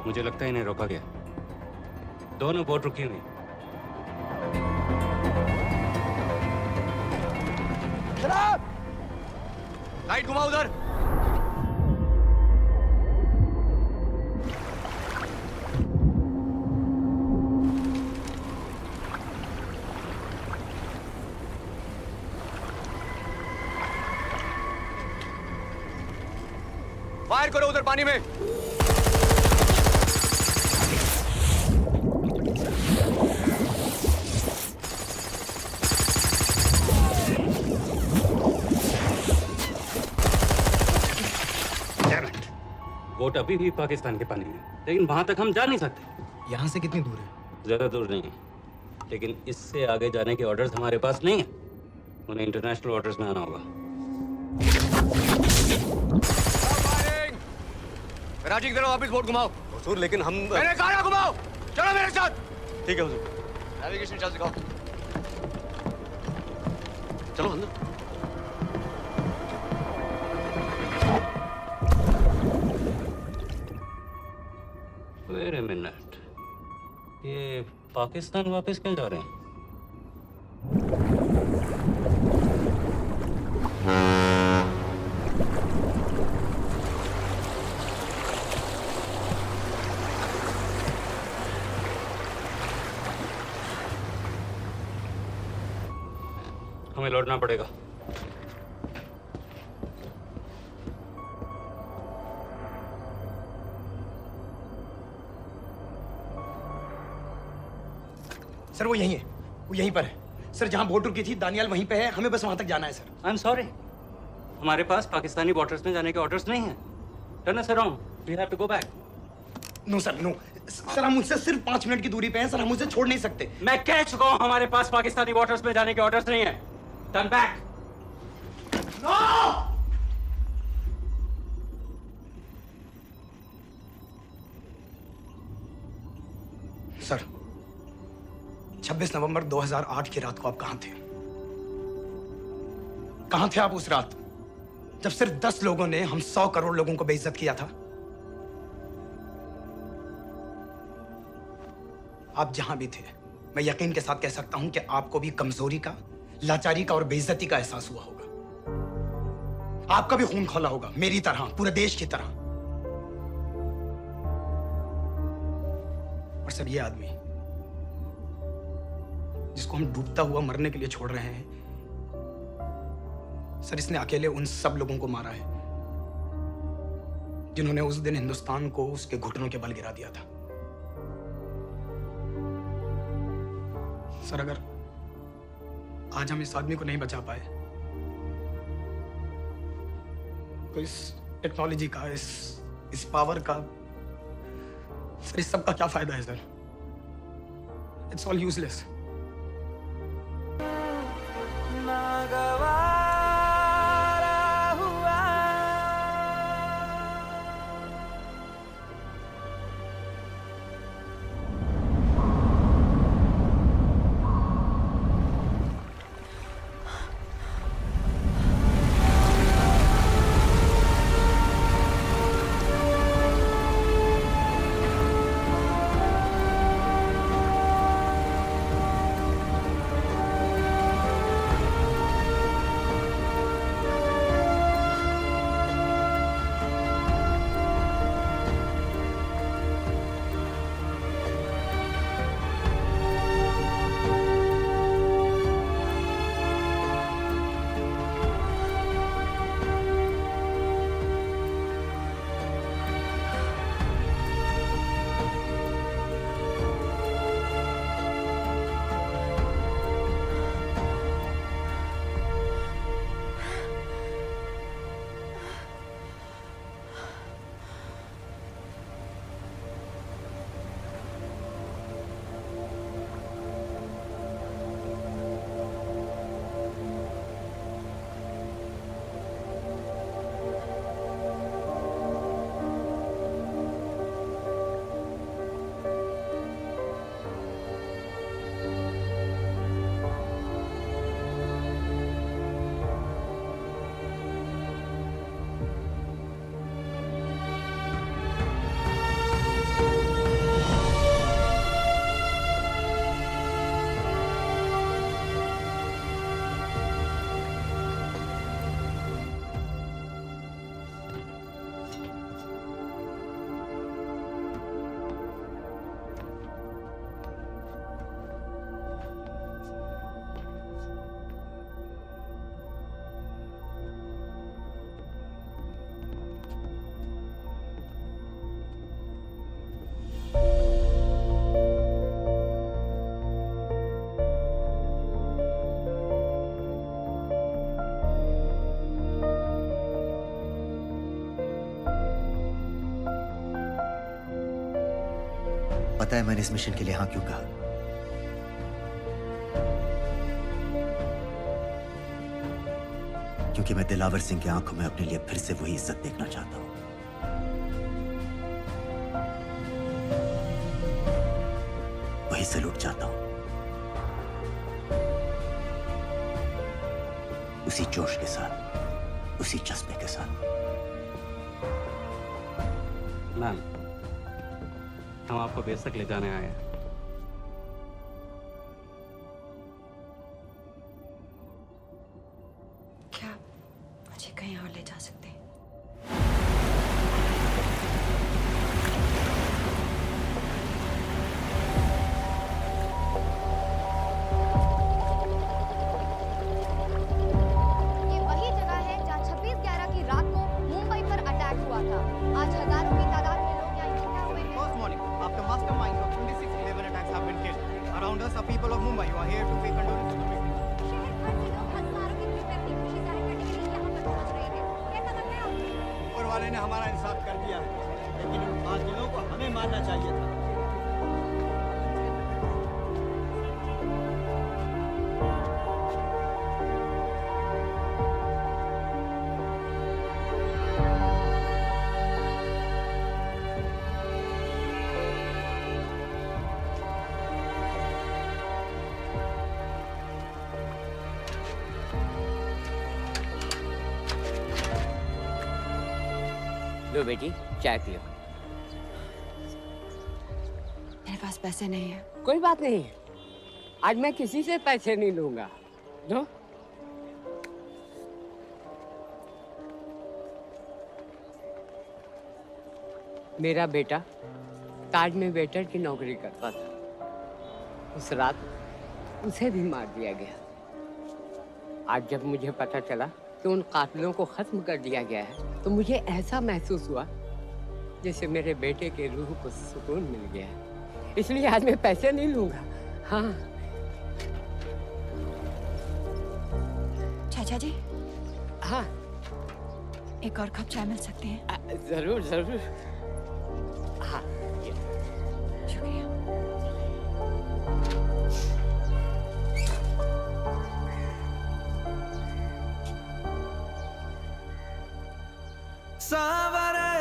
S18: मुझे लगता है इन्हें रोका गया। दोनों बोट रुकी हुई।
S6: लाइट घुमाओ उधर। फायर करो उधर पानी में।
S18: बोट अभी भी पाकिस्तान के पानी में, लेकिन वहां तक हम जा नहीं सकते।
S11: यहाँ से कितनी दूर है?
S18: ज्यादा दूर नहीं है, लेकिन इससे आगे जाने के ऑर्डर्स हमारे पास नहीं है। उन्हें इंटरनेशनल ऑर्डर्स में आना होगा।
S6: राजी की तरफ वापस बोट घुमाओ।
S9: हुजूर लेकिन हम
S6: मैंने कहा ना घुमाओ। चलो मेरे साथ।
S9: ठीक है हुजूर।
S6: नेविगेशन चार्ज दिखाओ।
S9: चलो अंदर।
S18: वेट अ मिनट, ये पाकिस्तान वापस क्यों जा रहे हैं? हमें लौटना पड़ेगा।
S11: सर वो यहीं है, वो यहीं पर है। सर जहां बोट रुकी थी दानियाल वहीं पे है, हमें बस वहां तक जाना है सर।
S18: आई एम सॉरी, हमारे पास पाकिस्तानी वाटर्स में जाने के ऑर्डर्स नहीं हैं। Turn us around, we have to go back.
S11: No sir, no sir, हम उनसे सिर्फ 5 मिनट की दूरी पे हैं सर, हम उसे छोड़ नहीं सकते।
S18: मैं कह चुका हूं हमारे पास पाकिस्तानी वाटर्स में जाने के ऑर्डर्स नहीं है। Turn back.
S11: नो! सर 26 नवंबर 2008 की रात को आप कहां थे? कहां थे आप उस रात जब सिर्फ 10 लोगों ने हम 100 करोड़ लोगों को बेइज्जत किया था? आप जहां भी थे, मैं यकीन के साथ कह सकता हूं कि आपको भी कमजोरी का, लाचारी का और बेइज्जती का एहसास हुआ होगा। आपका भी खून खौला होगा, मेरी तरह, पूरे देश की तरह। और सर ये आदमी जिसको हम डूबता हुआ मरने के लिए छोड़ रहे हैं, सर इसने अकेले उन सब लोगों को मारा है जिन्होंने उस दिन हिंदुस्तान को उसके घुटनों के बल गिरा दिया था। सर अगर आज हम इस आदमी को नहीं बचा पाए तो इस टेक्नोलॉजी का, इस पावर का, सर इस सब का क्या फायदा है सर? It's all useless.
S1: पता है मैंने इस मिशन के लिए हाँ क्यों कहा? क्योंकि मैं दिलावर सिंह की आंखों में अपने लिए फिर से वही इज्जत देखना चाहता हूं, वही सैल्यूट चाहता हूं, उसी जोश के साथ, उसी जज्बे के साथ।
S9: मैम, हम आपको बेशक ले जाने आए हैं।
S12: क्या मुझे कहीं और ले जा सकते हैं?
S3: ये वही जगह है जहां 26/11 की रात को मुंबई पर अटैक हुआ था। आज हजारों की तादाद में लोग यहाँ इकट्ठा हुए हैं।
S20: First morning, after masterminds of 26/11 attacks have been killed, around us are people of Mumbai who are here to pay condolences to the victims. ऊपर वाले ने हमारा इंसाफ कर दिया है, लेकिन उन कातिलों को हमें मारना चाहिए था।
S19: लो बेटी, चाय पियो।
S12: मेरे पास पैसे नहीं है।
S19: कोई बात नहीं, आज मैं किसी से पैसे नहीं लूंगा। लो। मेरा बेटा ताज में वेटर की नौकरी करता था। उस रात उसे भी मार दिया गया। आज जब मुझे पता चला कि उन कातिलों को खत्म कर दिया गया है, तो मुझे ऐसा महसूस हुआ जैसे मेरे बेटे के रूह को सुकून मिल गया है। इसलिए आज मैं पैसे नहीं लूंगा। हाँ।
S12: चाचा जी।
S19: हाँ।
S12: एक और कप चाय मिल सकती है?
S19: जरूर जरूर। हाँ।
S12: शुक्रिया।
S23: सावरे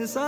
S23: सा